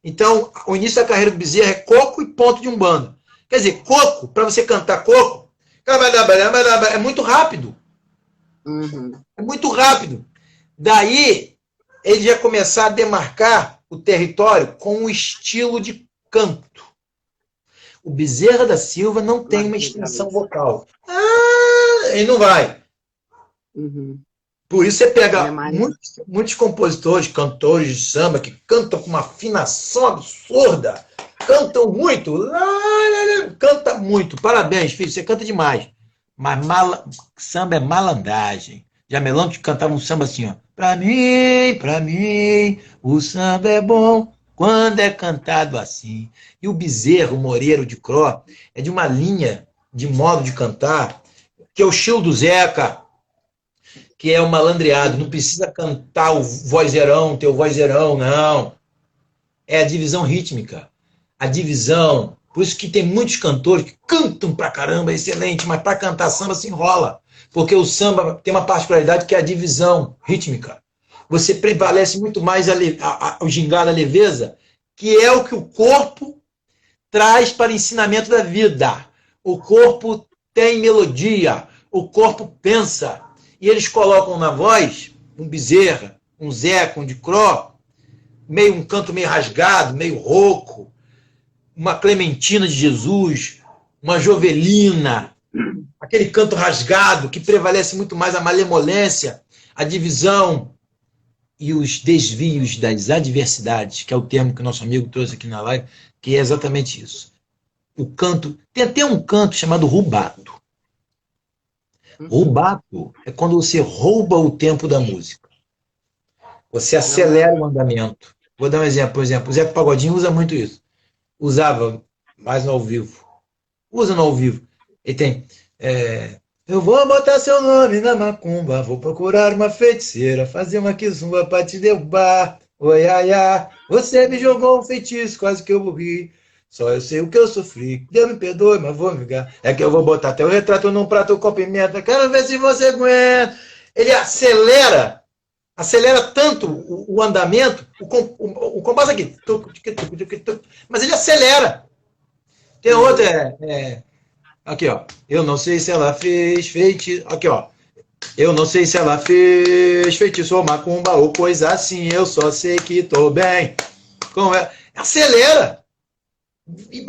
Então, o início da carreira do Bezerra é coco e ponto de umbanda. Quer dizer, coco, para você cantar coco, é muito rápido. É muito rápido. Daí, ele já começar a demarcar o território com um estilo de canto. O Bezerra da Silva não tem uma extensão vocal. Ele não vai. Por isso você pega muitos compositores, cantores de samba que cantam com uma afinação absurda, cantam muito, canta muito. Parabéns, filho, você canta demais. Mas samba é malandragem. Jamelão que cantava um samba assim, ó. Pra mim, o samba é bom quando é cantado assim. E o Bezerra, o Moreiro de Cro, é de uma linha de modo de cantar que é o estilo do Zeca, que é o malandreado. Não precisa cantar o vozeirão, teu vozeirão, não. É a divisão rítmica. A divisão. Por isso que tem muitos cantores que cantam pra caramba, excelente, mas para cantar samba se enrola. Porque o samba tem uma particularidade que é a divisão rítmica. Você prevalece muito mais o gingado, a leveza, que é o que o corpo traz para o ensinamento da vida. O corpo tem melodia, o corpo pensa. E eles colocam na voz um Bezerra, um Zeca, um de Cro, um canto meio rasgado, meio rouco, uma Clementina de Jesus, uma Jovelina, aquele canto rasgado que prevalece muito mais a malemolência, a divisão e os desvios das adversidades, que é o termo que o nosso amigo trouxe aqui na live, que é exatamente isso. O canto, tem até um canto chamado rubato. Rubato é quando você rouba o tempo da música. Você acelera o andamento. Vou dar um exemplo, por exemplo, o Zé Pagodinho usa muito isso. Usava mais no ao vivo. Usa no ao vivo. Ele tem. Eu vou botar seu nome na macumba, vou procurar uma feiticeira, fazer uma quizumba pra te derrubar. Oi, ai, ai, você me jogou um feitiço, quase que eu morri. Só eu sei o que eu sofri. Deus me perdoe, mas vou me vingar. É que eu vou botar teu retrato num prato com pimenta. Quero ver se você aguenta. Ele acelera tanto o andamento, o compasso aqui. Mas ele acelera. Tem outra, aqui, ó. Eu não sei se ela fez feitiço. Aqui, ó. Eu não sei se ela fez feitiço ou macumba ou coisa assim. Eu só sei que tô bem. Como é? Acelera. E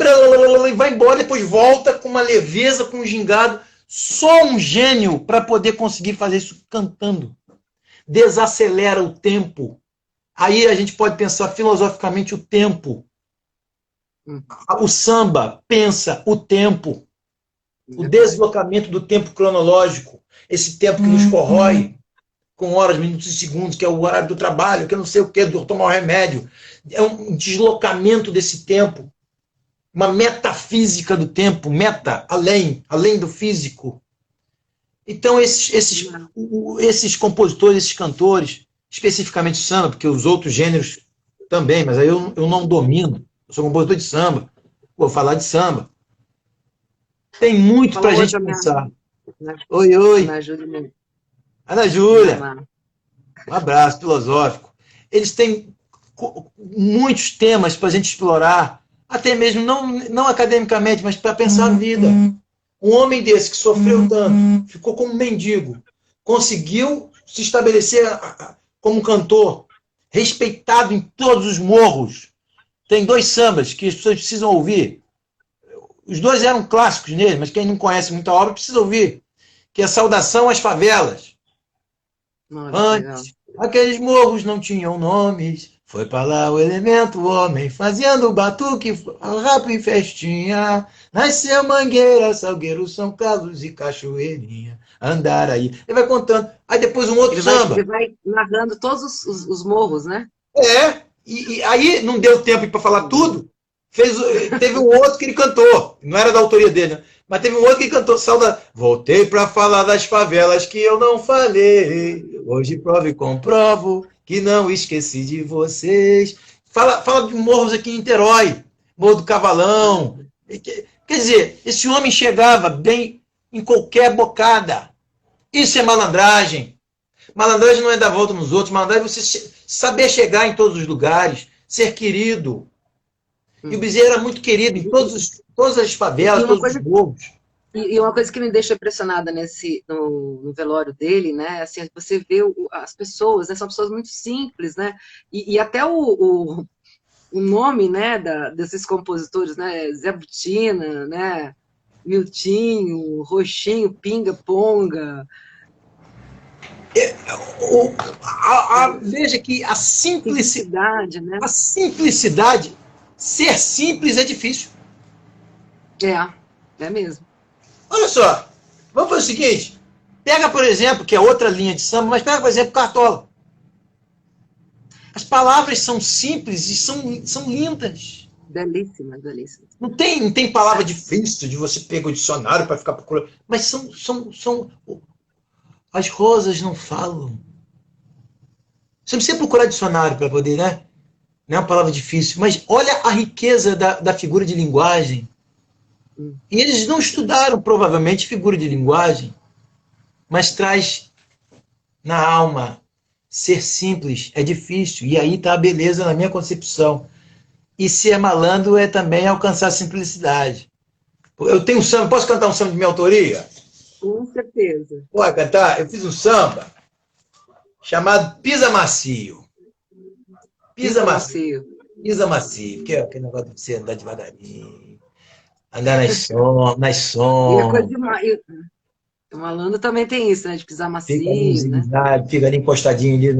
vai embora, depois volta com uma leveza, com um gingado. Só um gênio para poder conseguir fazer isso cantando. Desacelera o tempo. Aí a gente pode pensar filosoficamente o tempo. O samba pensa o tempo. O deslocamento do tempo cronológico. Esse tempo que nos corrói com horas, minutos e segundos, que é o horário do trabalho, que eu não sei o que, do tomar um remédio. É um deslocamento desse tempo. Uma metafísica do tempo, além do físico. Então, esses compositores, esses cantores, especificamente samba, porque os outros gêneros também, mas aí eu não domino. Eu sou compositor de samba, vou falar de samba. Tem muito para a gente pensar. Oi, oi. Ana Júlia. Um abraço filosófico. Eles têm muitos temas para a gente explorar, até mesmo não academicamente, mas para pensar a vida. Um homem desse que sofreu tanto, ficou como um mendigo, conseguiu se estabelecer como cantor, respeitado em todos os morros. Tem 2 sambas que as pessoas precisam ouvir. Os 2 eram clássicos nele, mas quem não conhece muita obra precisa ouvir. Que é Saudação às Favelas. Antes, aqueles morros não tinham nomes. Foi para lá o elemento homem, fazendo batuque, rap e festinha. Nasceu Mangueira, Salgueiro, São Carlos e Cachoeirinha. Andaraí. Ele vai contando. Aí depois um outro samba. Ele vai narrando todos os morros, né? E aí não deu tempo para falar tudo. Teve um outro que ele cantou. Não era da autoria dele, né? Mas teve um outro que cantou Saudade. Voltei para falar das favelas que eu não falei. Hoje provo e comprovo que não esqueci de vocês. Fala de morros aqui em Niterói. Morro do Cavalão. Quer dizer, esse homem chegava bem em qualquer bocada. Isso é malandragem. Malandragem não é dar volta nos outros. Malandragem é você saber chegar em todos os lugares. Ser querido. E o Bezerra era muito querido em todas as favelas, todos os morros. E uma coisa que me deixa impressionada no velório dele, né? Assim, você vê as pessoas, né? São pessoas muito simples, né? E até o nome, né? Desses compositores, né? Zé Butina, né? Miltinho, Roxinho, Pinga, Ponga. Veja que a simplicidade, né? A simplicidade, ser simples é difícil. É mesmo. Olha só, vamos fazer o seguinte. Pega, por exemplo, que é outra linha de samba, mas pega, por exemplo, Cartola. As palavras são simples e são lindas. Belíssimas. Não tem palavra difícil de você pegar o dicionário para ficar procurando. Mas são. As rosas não falam. Você não precisa procurar dicionário para poder, né? Não é uma palavra difícil. Mas olha a riqueza da figura de linguagem. E eles não estudaram, provavelmente, figura de linguagem, mas traz na alma. Ser simples é difícil. E aí está a beleza na minha concepção. E ser malandro é também alcançar a simplicidade. Eu tenho um samba, posso cantar um samba de minha autoria? Com certeza. Pode cantar? Eu fiz um samba chamado Pisa Macio. Pisa Macio. Que é aquele negócio de você andar devagarinho. Andar nas sombras. O malandro também tem isso, né? De pisar macio, Fica ali, né? fica ali encostadinho ali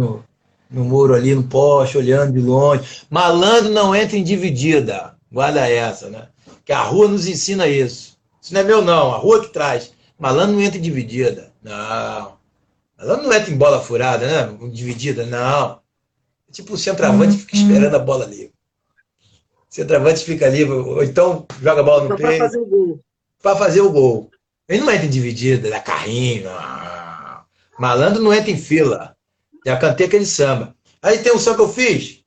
no muro ali, no poste, olhando de longe. Malandro não entra em dividida. Guarda essa, né? Que a rua nos ensina isso. Isso não é meu, não. A rua que traz. Malandro não entra em dividida. Não. Malandro não entra em bola furada, né? Dividida, não. Tipo o centroavante fica esperando a bola ali. O centroavante fica ali, ou então joga a bola no Só para peito fazer o gol. para fazer o gol. Ele não entra em dividida, dá carrinho. Não. Malandro não entra em fila. Já cantei aquele samba. Aí tem um samba que eu fiz.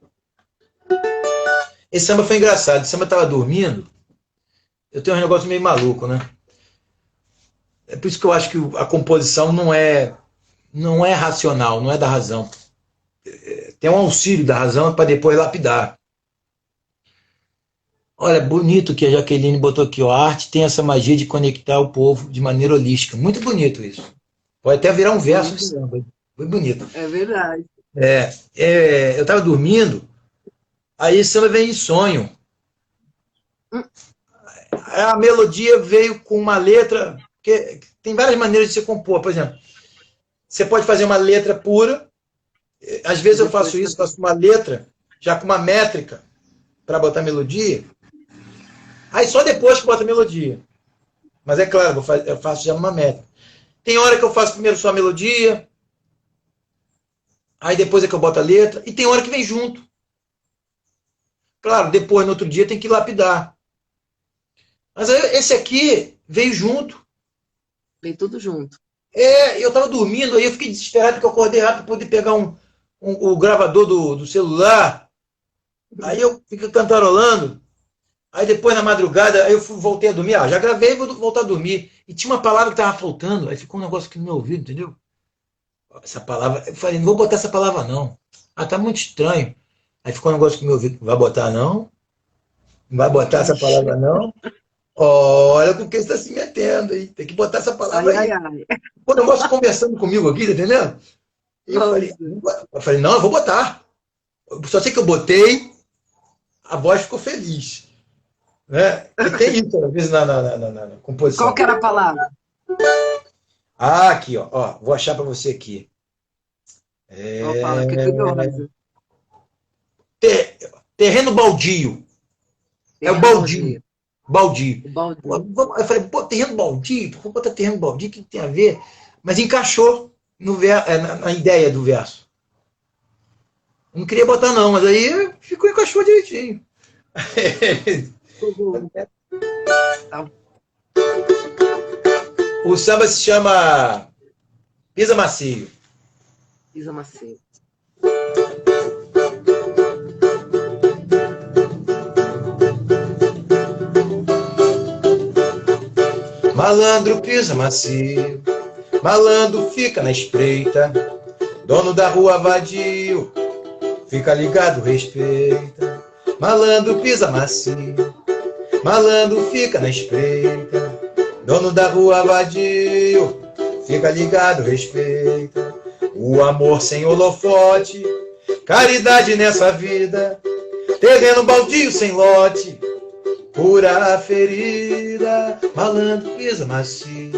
Esse samba foi engraçado. Esse samba tava dormindo. Eu tenho um negócio meio maluco, né? É por isso que eu acho que a composição não é racional, não é da razão. Tem um auxílio da razão para depois lapidar. Olha, bonito que a Jaqueline botou aqui. Ó, a arte tem essa magia de conectar o povo de maneira holística. Muito bonito isso. Pode até virar um verso de samba. Muito bonito. É verdade. Eu estava dormindo, aí esse samba vem em sonho. A melodia veio com uma letra, porque tem várias maneiras de se compor. Por exemplo, você pode fazer uma letra pura. Às vezes eu faço isso, faço uma letra já com uma métrica para botar melodia. Aí só depois que bota a melodia. Mas é claro, eu faço já uma métrica. Tem hora que eu faço primeiro só a melodia, aí depois é que eu boto a letra, e tem hora que vem junto. Claro, depois, no outro dia, tem que lapidar. Mas aí, esse aqui veio junto. Vem tudo junto. Eu estava dormindo, aí eu fiquei desesperado porque eu acordei rápido para poder pegar o gravador do celular. Aí eu fiquei cantarolando. Aí depois, na madrugada, aí eu voltei a dormir. Já gravei e vou voltar a dormir. E tinha uma palavra que estava faltando. Aí ficou um negócio aqui no meu ouvido, entendeu? Essa palavra. Eu falei, não vou botar essa palavra, não. Tá muito estranho. Aí ficou um negócio aqui no meu ouvido. Não vai botar, não? Não vai botar essa palavra, não? Olha com quem você está se metendo, hein? Tem que botar essa palavra aí. Pô, o negócio conversando comigo aqui, tá entendendo? E eu falei, não, eu vou botar. Só sei que eu botei, a voz ficou feliz. Né? E tem isso, às vezes, na composição. Qual que era a palavra? Aqui, ó. Vou achar para você aqui. Fala, que curioso. Terreno baldio. É o baldio. Baldio. Eu falei, pô, terreno baldio? Vou botar terreno baldio, o que tem a ver? Mas encaixou na ideia do verso. Eu não queria botar, não, mas aí encaixou direitinho. O samba se chama Pisa Macio. Pisa Macio. Malandro pisa macio, malandro fica na espreita, dono da rua vadio, fica ligado, respeita. Malandro pisa macio, malandro fica na espreita, dono da rua vadio, fica ligado, respeita. O amor sem holofote, caridade nessa vida, terreno baldio sem lote, pura ferida. Malandro pisa macio,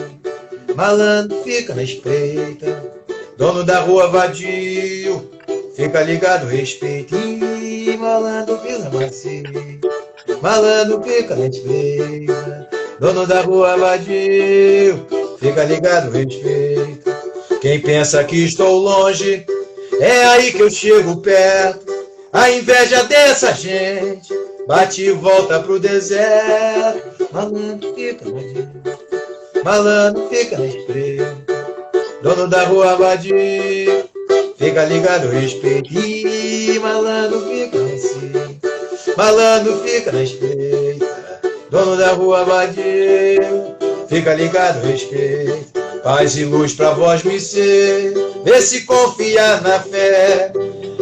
malandro fica na espreita, dono da rua vadio, fica ligado, respeito. Ih, malandro pisa macio, malandro fica na espreita, dono da rua vadio, fica ligado, respeito. Quem pensa que estou longe, é aí que eu chego perto. A inveja dessa gente bate e volta pro deserto. Malandro fica na espreita, malandro fica na espreita, dono da rua vadio, fica ligado, respeito. Ih, malandro fica assim, malandro fica na espreita, dono da rua vadio, fica ligado, respeito. Paz e luz pra vós me ser, vê se confiar na fé,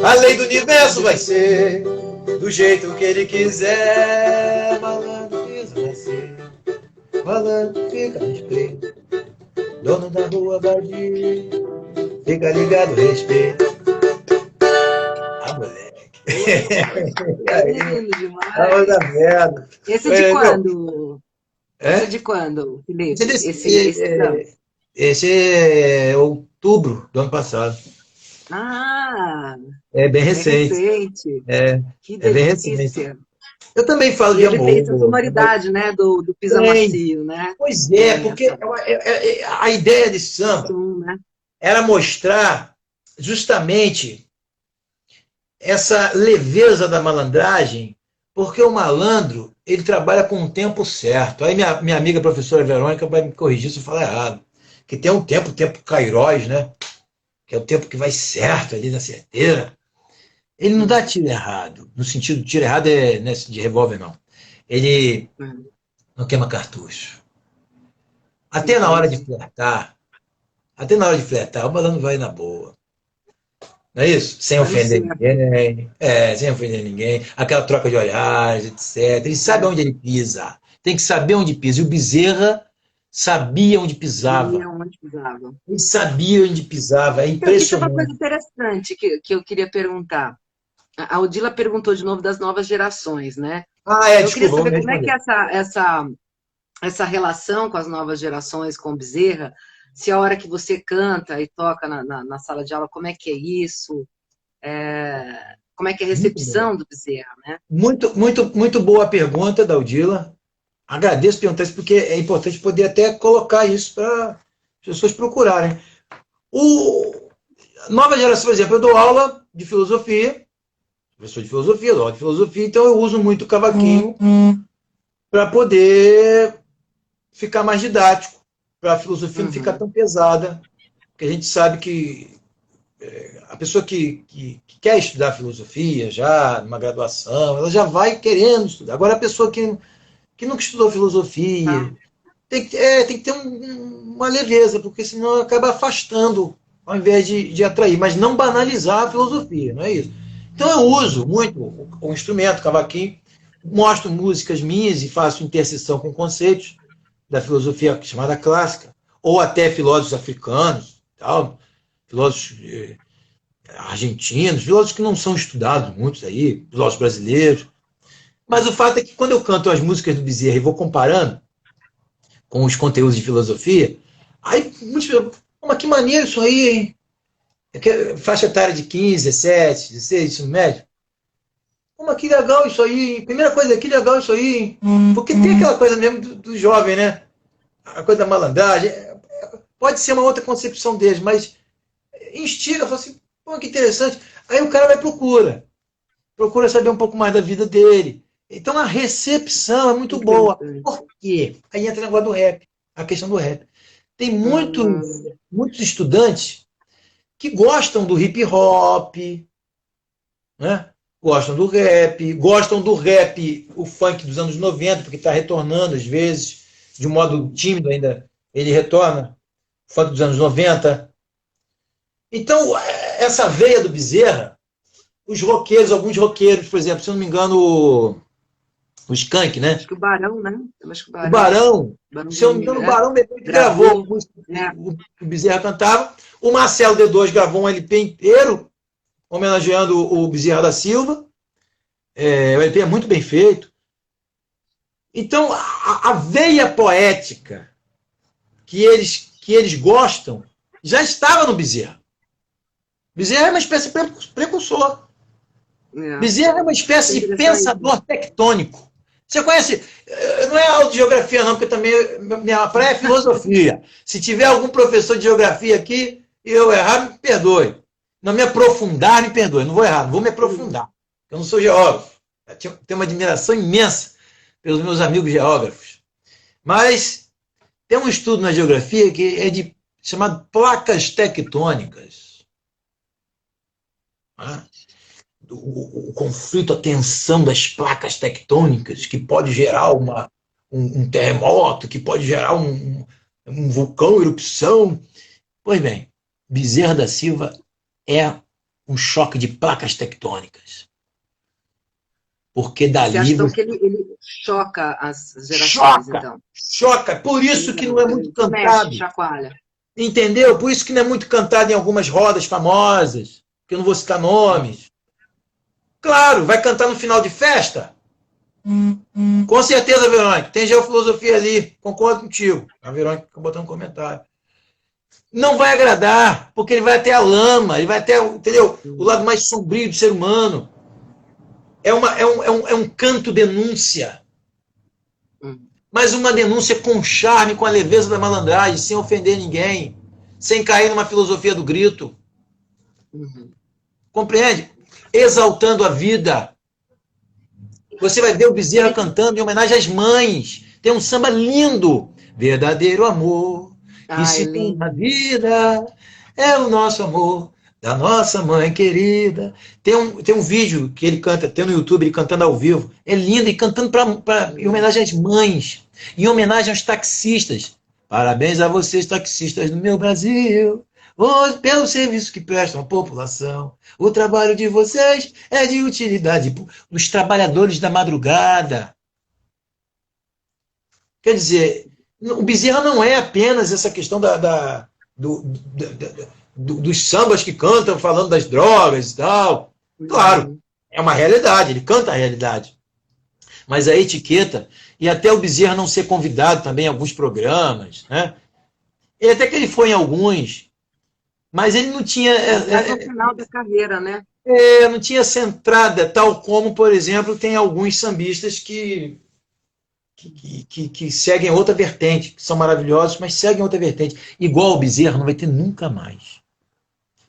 a lei do universo vai ser do jeito que ele quiser. Malandro pisa assim, malandro fica na espreita, dono da rua vadio, fica ligado, respeito. Moleque. É lindo demais. Da merda. Esse de quando? Esse de quando, Felipe? Esse é outubro do ano passado. Ah, É bem é recente. recente. É, Que é bem recente. delícia. Eu também falo E de ele tem essa amor. sonoridade, né, do Pisa Tem. Macio, né? Pois é, Tem porque essa, a ideia desse esse samba som, né? era mostrar justamente essa leveza da malandragem, porque o malandro, ele trabalha com o tempo certo. Aí minha amiga professora Verônica vai me corrigir se eu falar errado. Que tem um tempo, o tempo Kairos, né? Que é o tempo que vai certo ali na certeira. Ele não dá Hum, tiro errado, no sentido de tiro errado é nesse de revólver, não. Ele hum. não queima cartucho. Até na hora de Entendi. flertar, até na hora de flertar, o malandro vai na boa. Não é isso? Sem Vai no ofender certo. ninguém, sem ofender ninguém, aquela troca de olhares, etc. Ele sabe É. onde ele pisa. Tem que saber onde pisa. E o Bezerra sabia onde Sabia pisava. onde pisava. Ele sabia onde pisava. É Então, isso é uma coisa impressionante. interessante que eu queria perguntar. A Odila perguntou de novo das novas gerações, né? Ah, Então, eu queria desculpa, vou saber me como é que é responder. essa relação com as novas gerações, com o Bezerra, se a hora que você canta e toca na sala de aula, como é que é isso? Como é que é a Muito bom. recepção do Bezerra, né? Muito boa a pergunta, Daudila. Agradeço perguntar isso, porque é importante poder até colocar isso para as pessoas procurarem. O nova geração, por exemplo, eu dou aula de filosofia, professor de filosofia, dou aula de filosofia, então eu uso muito o cavaquinho para poder ficar mais didático, para a filosofia não ficar Uhum. tão pesada, porque a gente sabe que a pessoa que quer estudar filosofia já, numa graduação, ela já vai querendo estudar. Agora, a pessoa que nunca estudou Tá. filosofia, tem que ter uma leveza, porque senão acaba afastando, ao invés de atrair, mas não banalizar a filosofia, não é isso? Então eu uso muito o instrumento, o cavaquinho, mostro músicas minhas e faço interseção com conceitos da filosofia chamada clássica, ou até filósofos africanos, tal, filósofos argentinos, filósofos que não são estudados, muitos aí, filósofos brasileiros. Mas o fato é que quando eu canto as músicas do Bezerra e vou comparando com os conteúdos de filosofia, aí muitos falam, mas que maneiro isso aí, hein? Faixa etária de 15, 17, 16, ensino médio. Mas que legal isso aí, hein? Primeira coisa, que legal isso aí, hein? Porque tem aquela coisa mesmo do jovem, né? A coisa da malandragem. Pode ser uma outra concepção deles, mas instiga, fala assim, pô, que interessante. Aí o cara vai procura saber um pouco mais da vida dele. Então a recepção é muito boa. Interessante. Por quê? Aí entra o negócio do rap, a questão do rap. Tem Hum, muitos estudantes que gostam do hip hop, né? Gostam do rap, o funk dos anos 90, porque está retornando às vezes, de um modo tímido ainda, ele retorna, o funk dos anos 90. Então, essa veia do Bezerra, alguns roqueiros, por exemplo, se eu não me engano, o Skank, acho né? que o Barão, né? Eu acho que o O Barão. Barão, Barão se eu não me Vermelho, engano, o é. Barão Vermelho gravou a Gravou. música É. que o Bezerra cantava. O Marcelo D2 gravou um LP inteiro, homenageando o Bezerra da Silva. O LP é muito bem feito. Então, a veia poética que eles gostam já estava no Bezerra. Bezerra é uma espécie de precursor. É. Bezerra é uma Isso é espécie de interessante. pensador tectônico. Você conhece? Não é aula de geografia, não, porque também minha praia é filosofia. Se tiver algum professor de geografia aqui e eu errar, me perdoe. Não me aprofundar, me perdoe. Não vou errar, não vou me aprofundar. Eu não sou geógrafo. Eu tenho uma admiração imensa pelos meus amigos geógrafos. Mas tem um estudo na geografia que é chamado placas tectônicas. Né? O conflito, a tensão das placas tectônicas, que pode gerar um terremoto, que pode gerar um vulcão, erupção. Pois bem, Bezerra da Silva é um choque de placas tectônicas. Porque Você dali acha, então, você que ele choca as gerações, choca, então? choca. Por isso que não é muito Ele mexe, cantado. chacoalha. Entendeu? Por isso que não é muito cantado em algumas rodas famosas, que eu não vou citar nomes. Claro, vai cantar no final de festa? Com certeza, Verônica. Tem geofilosofia ali. Concordo contigo. A Verônica ficou botando um comentário. não vai agradar, porque ele vai até a lama, ele vai até, entendeu? O lado mais sombrio do ser humano. É um canto denúncia, mas uma denúncia com charme, com a leveza da malandragem, sem ofender ninguém, sem cair numa filosofia do grito. Compreende? Exaltando a vida. Você vai ver o Bezerra cantando em homenagem às mães. Tem um samba lindo. Verdadeiro amor que se tem na vida é o nosso amor da nossa mãe querida. Tem um vídeo que ele canta, tem no YouTube, ele cantando ao vivo. É lindo, e cantando em homenagem às mães, em homenagem aos taxistas. Parabéns a vocês, taxistas do meu Brasil, pelo serviço que prestam à população. O trabalho de vocês é de utilidade dos trabalhadores da madrugada. Quer dizer, o Bezerra não é apenas essa questão dos sambas que cantam falando das drogas e tal. Claro, é uma realidade, ele canta a realidade. Mas a etiqueta, e até o Bezerra não ser convidado também em alguns programas, né? E até que ele foi em alguns, mas ele não tinha... no final da carreira, né? Não tinha essa entrada, tal como, por exemplo, tem alguns sambistas que seguem outra vertente, que são maravilhosos, mas seguem outra vertente. Igual o Bezerra, não vai ter nunca mais.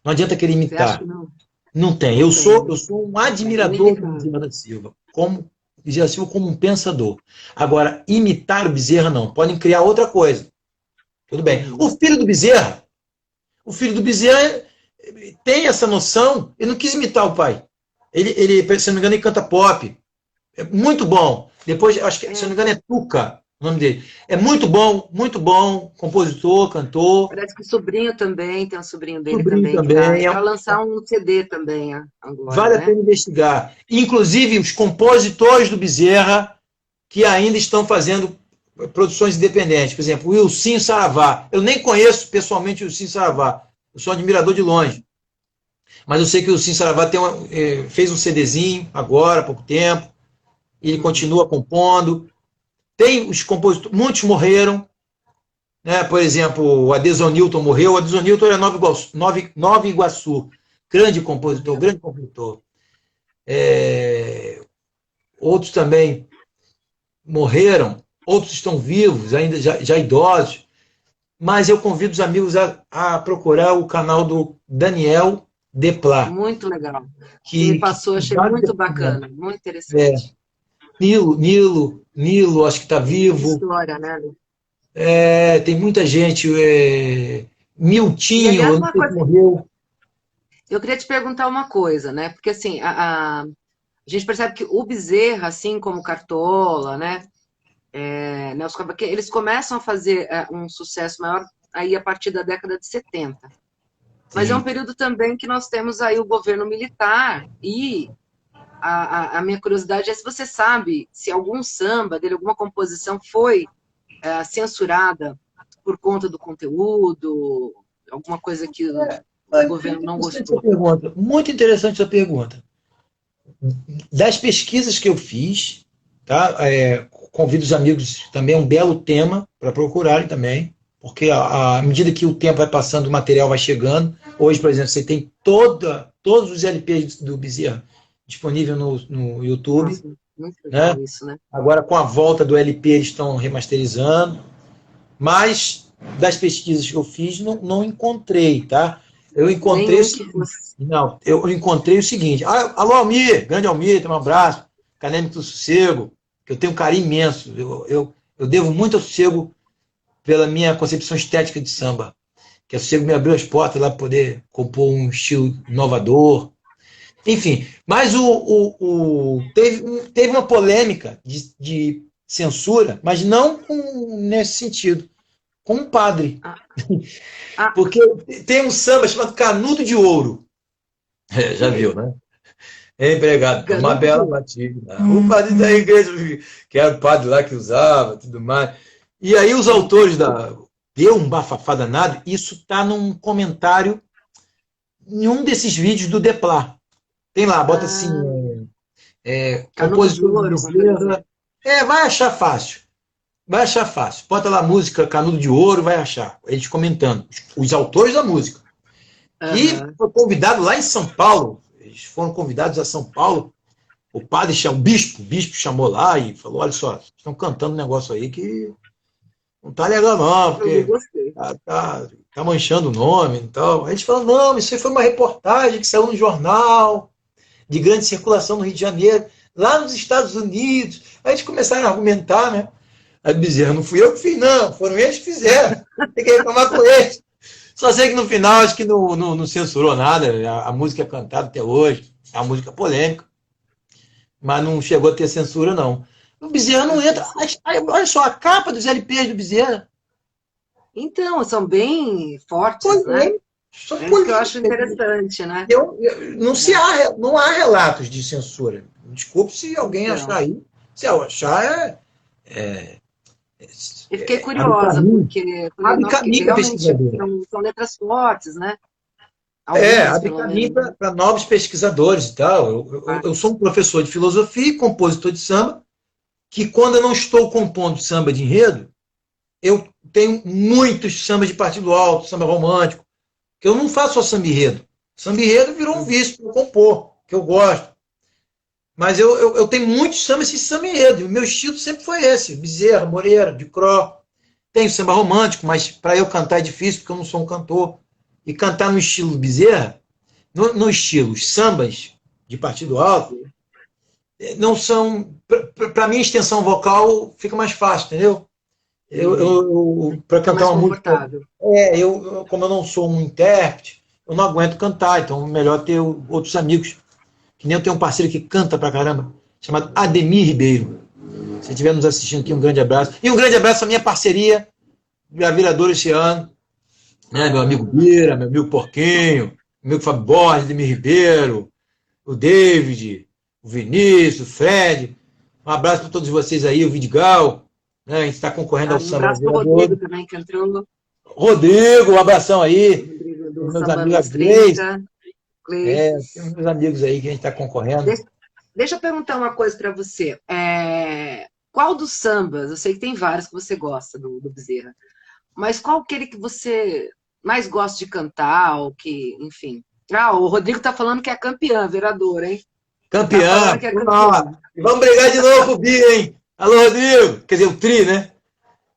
Não adianta querer imitar. Não tem. Eu sou um admirador do Bezerra da Silva, como Bezerra da Silva como um pensador. Agora, imitar o Bezerra, não. Podem criar outra coisa. Tudo bem. O filho do Bezerra tem essa noção, ele não quis imitar o pai. Ele, se não me engano, ele canta pop. É muito bom. Depois, acho que, se não me engano, é Tuca o nome dele. É muito bom, compositor, cantor. Parece que o sobrinho também, tem um sobrinho dele também. Vai lançar um CD também agora. Vale a pena investigar. Inclusive, os compositores do Bezerra, que ainda estão fazendo produções independentes. Por exemplo, o Ilcinho Saravá. Eu nem conheço pessoalmente o Ilcinho Saravá. Eu sou um admirador de longe. Mas eu sei que o Ilcinho Saravá fez um CDzinho agora, há pouco tempo. E ele continua compondo. Tem os compositores, muitos morreram, né? Por exemplo, o Adesonilton morreu. O Adesonilton era Nova Iguaçu, grande compositor. Outros também morreram, outros estão vivos, ainda já idosos. Mas eu convido os amigos a procurar o canal do Daniel Deplat. Muito legal. Que ele passou, achei muito bacana, muito interessante. Nilo, acho que está vivo. História, né? Tem muita gente. Miltinho, morreu. Eu queria te perguntar uma coisa, né? Porque assim, a gente percebe que o Bezerra, assim como o Cartola, né? Nelson Cavaquinho, eles começam a fazer um sucesso maior aí a partir da década de 70. Mas sim, é um período também que nós temos aí o governo militar e a minha curiosidade é se você sabe se algum samba dele, alguma composição foi censurada por conta do conteúdo, alguma coisa que o governo não gostou. Muito interessante essa pergunta. Das pesquisas que eu fiz, tá? Convido os amigos também, é um belo tema para procurarem também, porque à medida que o tempo vai passando, o material vai chegando. Hoje, por exemplo, você tem todos os LPs do Bezerra disponível no YouTube. Nossa, muito legal, né? Isso, né? Agora, com a volta do LP, eles estão remasterizando. Mas, das pesquisas que eu fiz, não encontrei, tá? Eu encontrei eu encontrei o seguinte. Alô, Almir, grande Almir, tem um abraço. Acadêmico do Sossego, que eu tenho um carinho imenso. Eu devo muito ao Sossego pela minha concepção estética de samba. Que o Sossego me abriu as portas lá para poder compor um estilo inovador. Enfim, mas teve uma polêmica de censura, mas não nesse sentido, com um padre. Porque tem um samba chamado Canudo de Ouro. Já viu, né? Empregado, uma bela batida. O padre da igreja, que era o padre lá que usava, tudo mais. E aí os autores deu um bafafá danado, isso está num comentário em um desses vídeos do Deplat. Tem lá, bota assim, compositor do Bezerra. Vai achar fácil. vai achar fácil. Bota lá a música Canudo de Ouro, vai achar. Eles comentando. Os autores da música. Que foi convidado lá em São Paulo. Eles foram convidados a São Paulo. O padre, o bispo chamou lá e falou, olha só, estão cantando um negócio aí que não tá legal não, porque tá manchando o nome e tal. Aí eles falaram, não, isso aí foi uma reportagem que saiu no jornal, de grande circulação no Rio de Janeiro, lá nos Estados Unidos. Aí eles começaram a argumentar, né? Aí Bezerra, não fui eu que fiz, não, foram eles que fizeram. Tem que reclamar com eles. Só sei que no final acho que não censurou nada, a música é cantada até hoje, é uma música polêmica, mas não chegou a ter censura, não. O Bezerra não entra. Olha só, a capa dos LPs do Bezerra. Então, são bem fortes, né? São é isso que eu acho interessante, né? Não há relatos de censura. Desculpe se alguém achar aí. Se eu achar, eu fiquei curiosa, porque realmente são letras fortes, né? Abre caminho para novos pesquisadores e tal. Eu sou um professor de filosofia e compositor de samba, que quando eu não estou compondo samba de enredo, eu tenho muitos sambas de partido alto, samba romântico, que eu não faço só samba enredo. Samba enredo virou um vício para eu compor, que eu gosto. Mas eu tenho muitos sambas de samba enredo, e o meu estilo sempre foi esse, Bezerra, Moreira, de Cro. Tenho samba romântico, mas para eu cantar é difícil, porque eu não sou um cantor. E cantar no estilo Bezerra, no estilo sambas de partido alto, não são... Para mim, a extensão vocal fica mais fácil, entendeu? Para cantar uma música... como eu não sou um intérprete, eu não aguento cantar, então é melhor ter outros amigos. Que nem eu tenho um parceiro que canta pra caramba, chamado Ademir Ribeiro. Se estiver nos assistindo aqui, um grande abraço. E um grande abraço à minha parceria, minha Viradouro esse ano. Né, meu amigo Bira, meu amigo Porquinho, meu amigo Fábio Borges, Ademir Ribeiro, o David, o Vinícius, o Fred. Um abraço para todos vocês aí, o Vidigal. Né, a gente está concorrendo ao Samba. Um abraço para o Rodrigo também, que entrou. Rodrigo, um abração aí. Rodrigo do meus Samba amigos tem meus amigos aí que a gente está concorrendo. Deixa eu perguntar uma coisa para você. Qual dos sambas, eu sei que tem vários que você gosta do Bezerra, mas qual aquele que você mais gosta de cantar, ou que, enfim... o Rodrigo tá falando que é campeã, vereador, hein? Campeã! Vamos brigar de novo com o Bia, hein? Alô, Rodrigo! Quer dizer, o tri, né?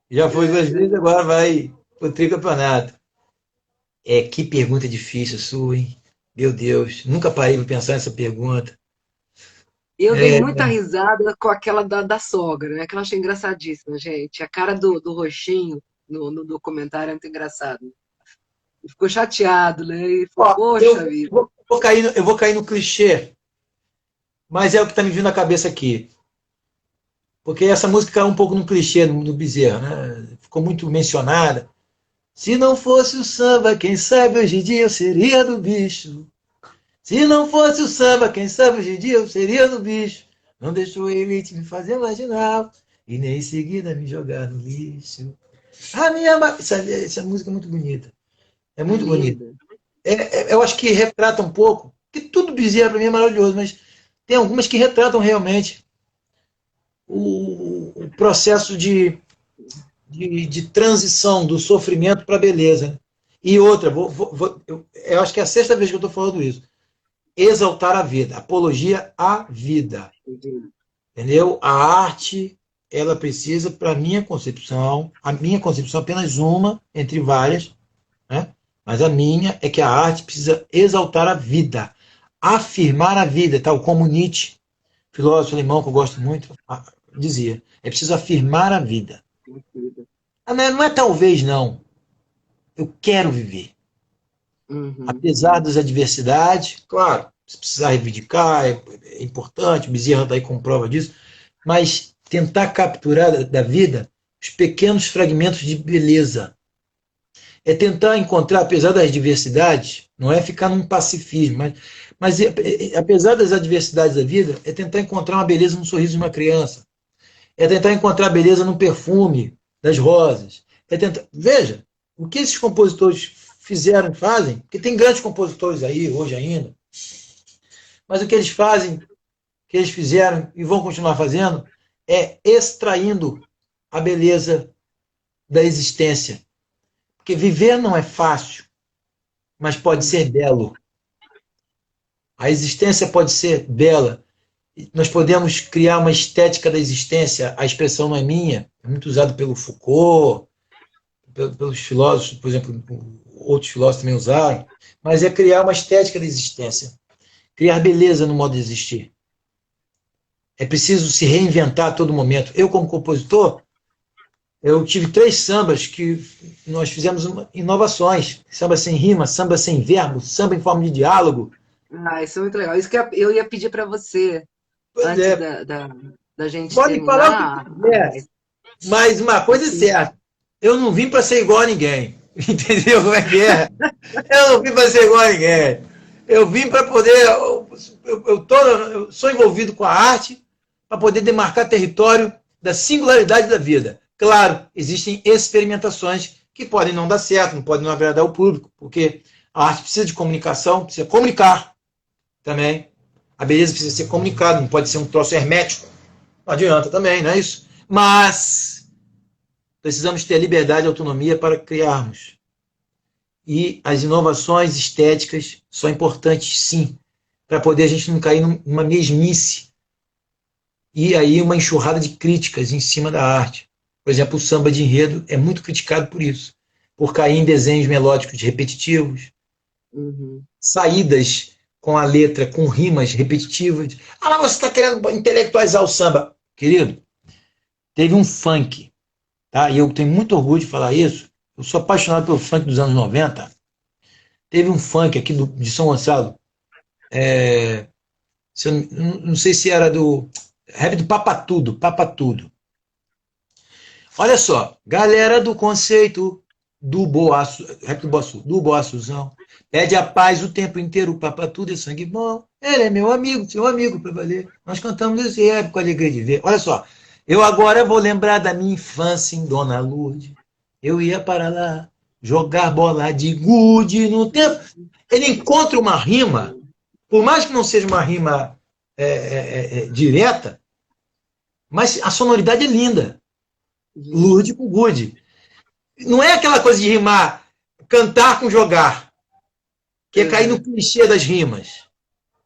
Já foi 2 vezes, agora vai pro tricampeonato. Que pergunta difícil sua, hein? Meu Deus, nunca parei para pensar nessa pergunta. Eu dei muita risada com aquela da sogra, né? Que eu achei engraçadíssima, gente. A cara do Roxinho no documentário é muito engraçado. Ele ficou chateado, né? E falou, poxa vida. Eu vou cair no clichê, mas é o que está me vindo na cabeça aqui. Porque essa música caiu um pouco no clichê no Bezerra, né? Ficou muito mencionada. Se não fosse o samba, quem sabe hoje em dia eu seria do bicho. Se não fosse o samba, quem sabe hoje em dia eu seria do bicho. Não deixou a elite me fazer marginal e nem em seguida me jogar no lixo. Essa música é muito bonita. É muito bonita. Eu acho que retrata um pouco, que tudo Bezerra para mim é maravilhoso, mas tem algumas que retratam realmente o processo de transição do sofrimento para a beleza. E outra, eu acho que é a 6ª vez que eu estou falando isso. Exaltar a vida, apologia à vida. Entendeu? A arte, ela precisa, para a minha concepção apenas uma, entre várias, né? Mas a minha é que a arte precisa exaltar a vida, afirmar a vida, tal como Nietzsche, filósofo alemão que eu gosto muito, dizia. É preciso afirmar a vida. Não é talvez, não. Eu quero viver. Apesar das adversidades, claro, se precisar reivindicar, é importante, o Bezerra está aí com prova disso, mas tentar capturar da vida os pequenos fragmentos de beleza. É tentar encontrar, apesar das diversidades, não é ficar num pacifismo, mas apesar das adversidades da vida, é tentar encontrar uma beleza no sorriso de uma criança. É tentar encontrar beleza no perfume das rosas. Veja, o que esses compositores fizeram e fazem, porque tem grandes compositores aí, hoje ainda, mas o que eles fazem, que eles fizeram e vão continuar fazendo, é extraindo a beleza da existência. Porque viver não é fácil, mas pode ser belo. A existência pode ser bela. Nós podemos criar uma estética da existência. A expressão não é minha, é muito usada pelo Foucault, pelos filósofos, por exemplo, outros filósofos também usaram, mas é criar uma estética da existência. Criar beleza no modo de existir. É preciso se reinventar a todo momento. Eu, como compositor, eu tive 3 sambas que nós fizemos inovações. Samba sem rima, samba sem verbo, samba em forma de diálogo. Ah, isso é muito legal. Isso que eu ia pedir para você, Pois antes é. da gente Pode falar o terminar. que quiser, mas uma coisa é Assim, certa. Eu não vim para ser igual a ninguém. Entendeu como é que é? Eu não vim para ser igual a ninguém. Eu vim para poder... Eu sou envolvido com a arte para poder demarcar território da singularidade da vida. Claro, existem experimentações que podem não dar certo, não podem não agradar o público, porque a arte precisa de comunicação, precisa comunicar também. A beleza precisa ser comunicada, não pode ser um troço hermético. Não adianta também, não é isso? Mas precisamos ter a liberdade e autonomia para criarmos. E as inovações estéticas são importantes, sim, para poder a gente não cair numa mesmice. E aí uma enxurrada de críticas em cima da arte. Por exemplo, o samba de enredo é muito criticado por isso, por cair em desenhos melódicos repetitivos, saídas com a letra, com rimas repetitivas. Ah, você está querendo intelectualizar o samba. Querido, teve um funk, tá? E eu tenho muito orgulho de falar isso. Eu sou apaixonado pelo funk dos anos 90. Teve um funk aqui de São Gonçalo. Não sei se era do rap do Papa Tudo, Papa Tudo. Olha só, galera do conceito do Boaço, rap do Boaçuzão, pede a paz o tempo inteiro, o Papa Tudo é sangue bom, ele é meu amigo, seu amigo para valer. Nós cantamos esse rap com alegria de ver. Olha só, eu agora vou lembrar da minha infância em Dona Lourdes. Eu ia para lá jogar bola de gude no tempo. Ele encontra uma rima, por mais que não seja uma rima direta, mas a sonoridade é linda. Lourdes com gude. Não é aquela coisa de rimar, cantar com jogar, que é cair no clichê das rimas.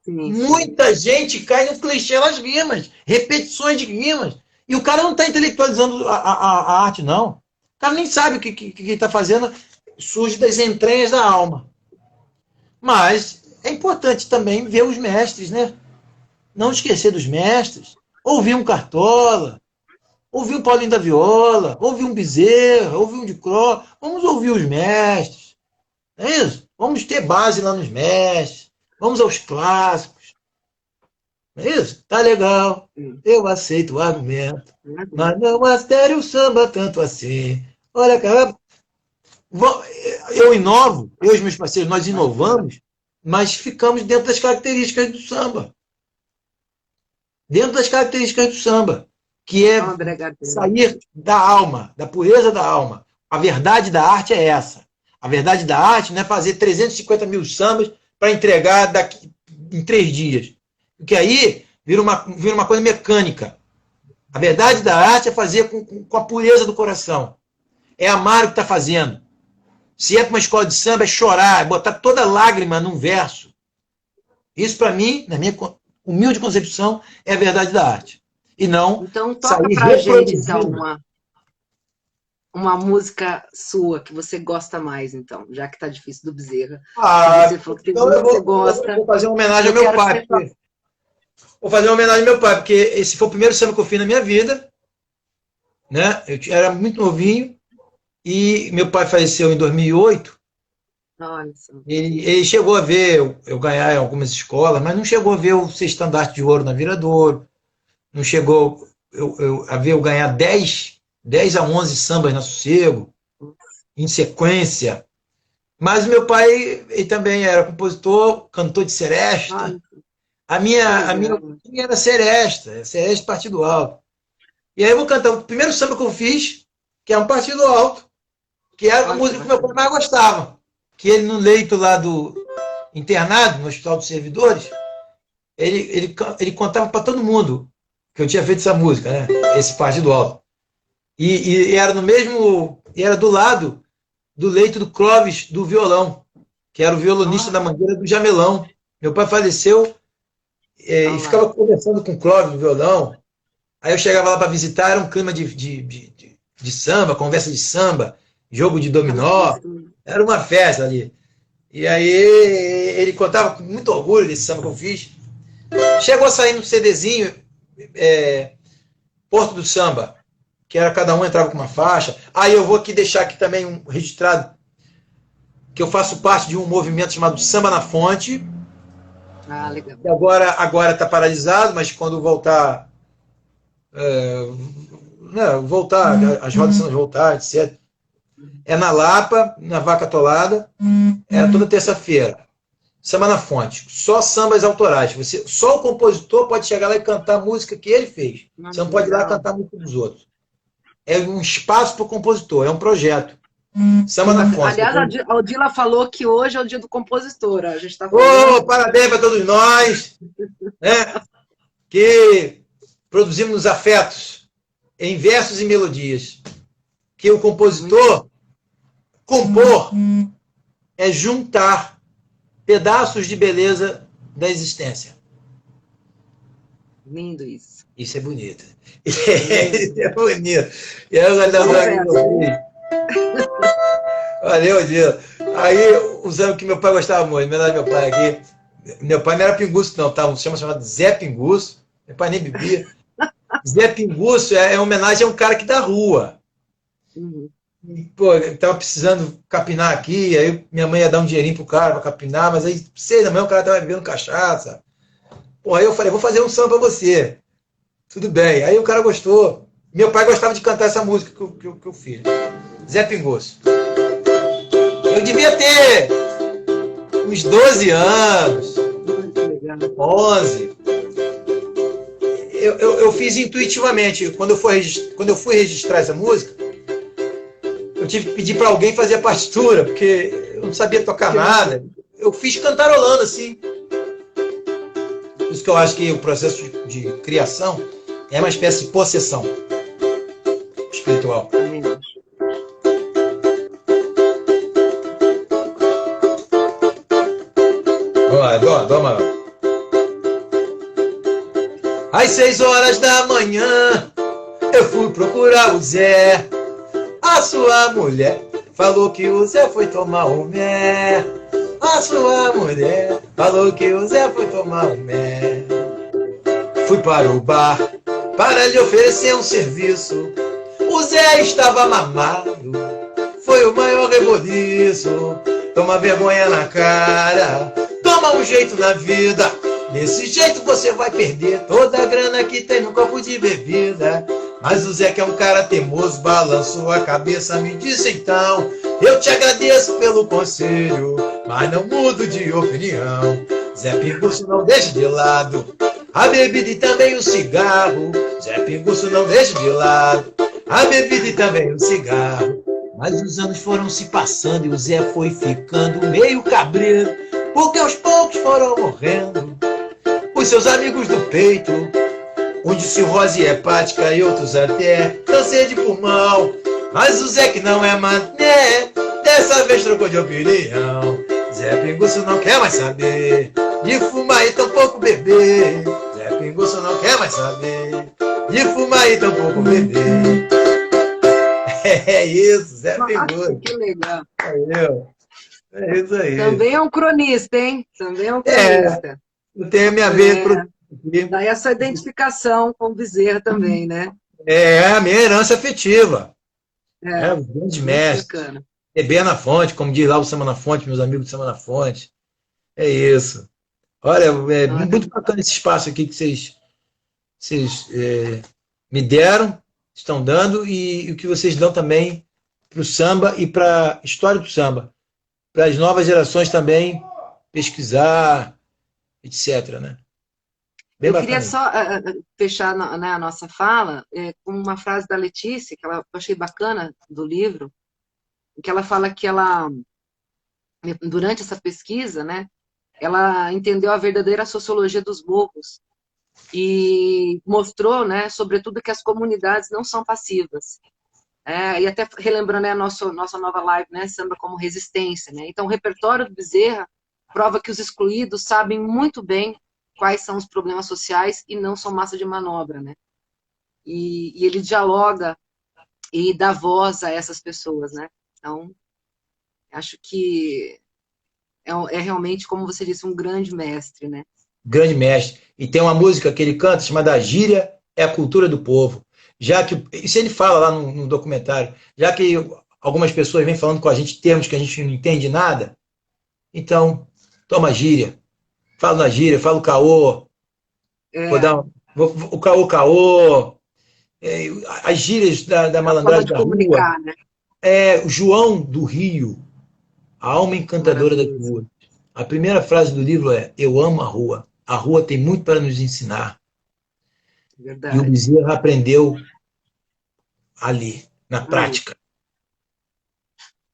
Sim. Muita gente cai no clichê das rimas, repetições de rimas. E o cara não está intelectualizando a arte, não. O cara nem sabe o que está fazendo, surge das entranhas da alma. Mas é importante também ver os mestres, né? Não esquecer dos mestres. Ouvir um Cartola, ouvir um Paulinho da Viola, ouvir um Bezerra, ouvir um de Cro. Vamos ouvir os mestres. É isso? Vamos ter base lá nos mestres. Vamos aos clássicos. É isso? Tá legal. Eu aceito o argumento. Mas não astere o samba tanto assim. Olha, cara, eu inovo, eu e os meus parceiros, nós inovamos, mas ficamos dentro das características do samba. Dentro das características do samba, que é sair da alma, da pureza da alma. A verdade da arte é essa. A verdade da arte não é fazer 350 mil sambas para entregar em 3 dias. Porque aí vira uma coisa mecânica. A verdade da arte é fazer com a pureza do coração. É amar o que está fazendo. Se é para uma escola de samba, é chorar, é botar toda lágrima num verso. Isso, para mim, na minha humilde concepção, é a verdade da arte. E não então, toca para a gente, então, uma música sua que você gosta mais, então, já que está difícil do Bezerra. Você falou que tem então você gosta. Vou fazer uma homenagem ao meu pai. Vou fazer uma homenagem ao meu pai, porque esse foi o primeiro samba que eu fiz na minha vida. Né? Eu era muito novinho e meu pai faleceu em 2008. Ele chegou a ver eu ganhar em algumas escolas, mas não chegou a ver eu ser estandarte de ouro na Viradouro. Não chegou a ver eu ganhar 10 a 11 sambas na Sossego, em sequência. Mas meu pai ele também era compositor, cantor de seresta. A minha era seresta Partido Alto. E aí eu vou cantar o primeiro samba que eu fiz, que é um Partido Alto, que era a música que meu pai mais gostava. Que ele, no leito lá do internado, no Hospital dos Servidores, ele contava para todo mundo que eu tinha feito essa música, né? Esse Partido Alto. E era no mesmo, era do lado do leito do Clóvis, do violão, que era o violonista da Mangueira do Jamelão. Meu pai faleceu e ficava conversando com o Clóvis no violão. Aí eu chegava lá para visitar, era um clima de samba, conversa de samba, jogo de dominó, era uma festa ali. E aí ele contava com muito orgulho desse samba que eu fiz. Chegou a sair no CDzinho, Porto do Samba, que era cada um entrava com uma faixa. Aí eu vou aqui deixar aqui também registrado que eu faço parte de um movimento chamado Samba na Fonte. Legal. Que agora está paralisado, mas quando voltar, as rodas voltar, etc. É na Lapa, na Vaca Atolada, é toda terça-feira. Samba na Fonte. Só sambas autorais. Só o compositor pode chegar lá e cantar a música que ele fez. Você não pode ir lá cantar a música dos outros. É um espaço para o compositor, é um projeto. Samba na Fonte. Aliás, a Odila falou que hoje é o dia do compositor. A gente tá falando... Parabéns para todos nós, né, que produzimos nos afetos, em versos e melodias. Que o compositor, compor, é juntar pedaços de beleza da existência. Lindo isso. Isso é bonito. Isso é bonito. E aí, valeu, Odila. Aí, usando que meu pai gostava muito, meu pai aqui. Meu pai não era pinguço, não, tá? Chamado Zé Pinguço. Meu pai nem bebia. Zé Pinguço é homenagem a um cara aqui da rua. Pô, eu tava precisando capinar aqui, aí minha mãe ia dar um dinheirinho pro cara pra capinar, mas aí, 6 da manhã, o cara tava bebendo cachaça. Pô, aí eu falei, vou fazer um samba pra você. Tudo bem. Aí o cara gostou. Meu pai gostava de cantar essa música que eu fiz. Zé Pinguço. Eu devia ter uns 12 anos, 11. Eu fiz intuitivamente. Quando eu fui registrar essa música, eu tive que pedir para alguém fazer a partitura, porque eu não sabia tocar nada. Eu fiz cantarolando, assim. Por isso que eu acho que o processo de criação é uma espécie de possessão espiritual. Vamos lá. Às 6 horas da manhã, eu fui procurar o Zé. A sua mulher falou que o Zé foi tomar um mé. A sua mulher falou que o Zé foi tomar um mé. Fui para o bar para lhe oferecer um serviço. O Zé estava mamado, foi o maior reboliço. Toma vergonha na cara, toma um jeito na vida. Desse jeito você vai perder toda a grana que tem no copo de bebida. Mas o Zé, que é um cara teimoso, balançou a cabeça, me disse então: eu te agradeço pelo conselho, mas não mudo de opinião. Zé Pinguço, não deixe de lado a bebida e também o cigarro. Zé Pinguço, não deixe de lado a bebida e também o cigarro. Mas os anos foram se passando e o Zé foi ficando meio cabreiro, porque aos poucos foram morrendo os seus amigos do peito, um de cirrose hepática e outros até câncer de pulmão. Mas o Zé, que não é mané, dessa vez trocou de opinião. Zé Pinguço não quer mais saber de fumar e tampouco beber. Zé Pinguço não quer mais saber de fumar e tampouco beber. É isso, Zé Pinguço. Que legal. É isso aí. Também é um cronista, hein? Também é um cronista. Eu tenho a minha veia. Daí essa identificação com o Bezerra também, né? É a minha herança afetiva. Os grandes mestres. Beber na fonte, como diz lá o Samba na Fonte, meus amigos do Samba na Fonte. É isso. Olha, é muito bacana esse espaço aqui que vocês me deram, estão dando, e o que vocês dão também para o samba e para a história do samba. Para as novas gerações também pesquisar, etc. Né? Eu queria só fechar a nossa fala com uma frase da Letícia, que eu achei bacana do livro, que ela fala que ela, durante essa pesquisa, né, ela entendeu a verdadeira sociologia dos morros e mostrou, né, sobretudo, que as comunidades não são passivas. E até relembrando, né, a nossa nova live, né, samba como resistência, né? Então, o repertório do Bezerra prova que os excluídos sabem muito bem quais são os problemas sociais e não são massa de manobra, né? E ele dialoga e dá voz a essas pessoas, né? Então, acho que é realmente, como você disse, um grande mestre, né? Grande mestre. E tem uma música que ele canta chamada A Gíria é a Cultura do Povo. Já que, isso ele fala lá no documentário, já que algumas pessoas vêm falando com a gente termos que a gente não entende nada, então, toma gíria. Fala na gíria, fala o caô, vou É, dar o caô caô, as gírias da a forma malandragem de da rua, comunicar, né? o João do Rio, a alma encantadora das Maravilhoso, ruas. A primeira frase do livro é: Eu amo a rua. A rua tem muito para nos ensinar. E o verdade. Bezerra aprendeu ali, na Ali, prática.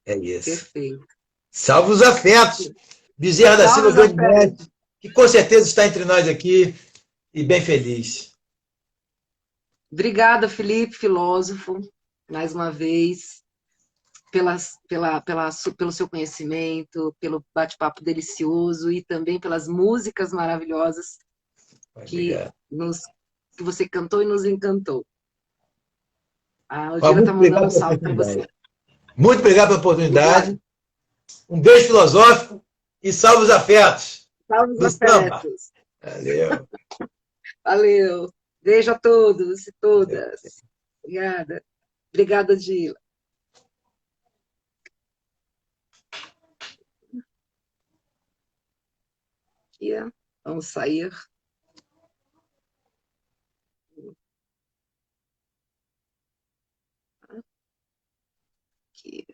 É isso. perfeito. Salve os afetos. Bezerra da Salve Silva, os grande afetos. mestre, que com certeza está entre nós aqui e bem feliz. Obrigada, Felipe, filósofo, mais uma vez, pelo seu conhecimento, pelo bate-papo delicioso e também pelas músicas maravilhosas que, Obrigado. que você cantou e nos encantou. A Odila está Muito mandando obrigado um pela salve para você. oportunidade. Muito obrigado pela Obrigada. oportunidade. Um beijo filosófico e salve os afetos Salve os do samba. afetos. Valeu. Valeu. Beijo a todos e Valeu. todas. Obrigada. Obrigada, Odila. Aqui, vamos sair. Aqui.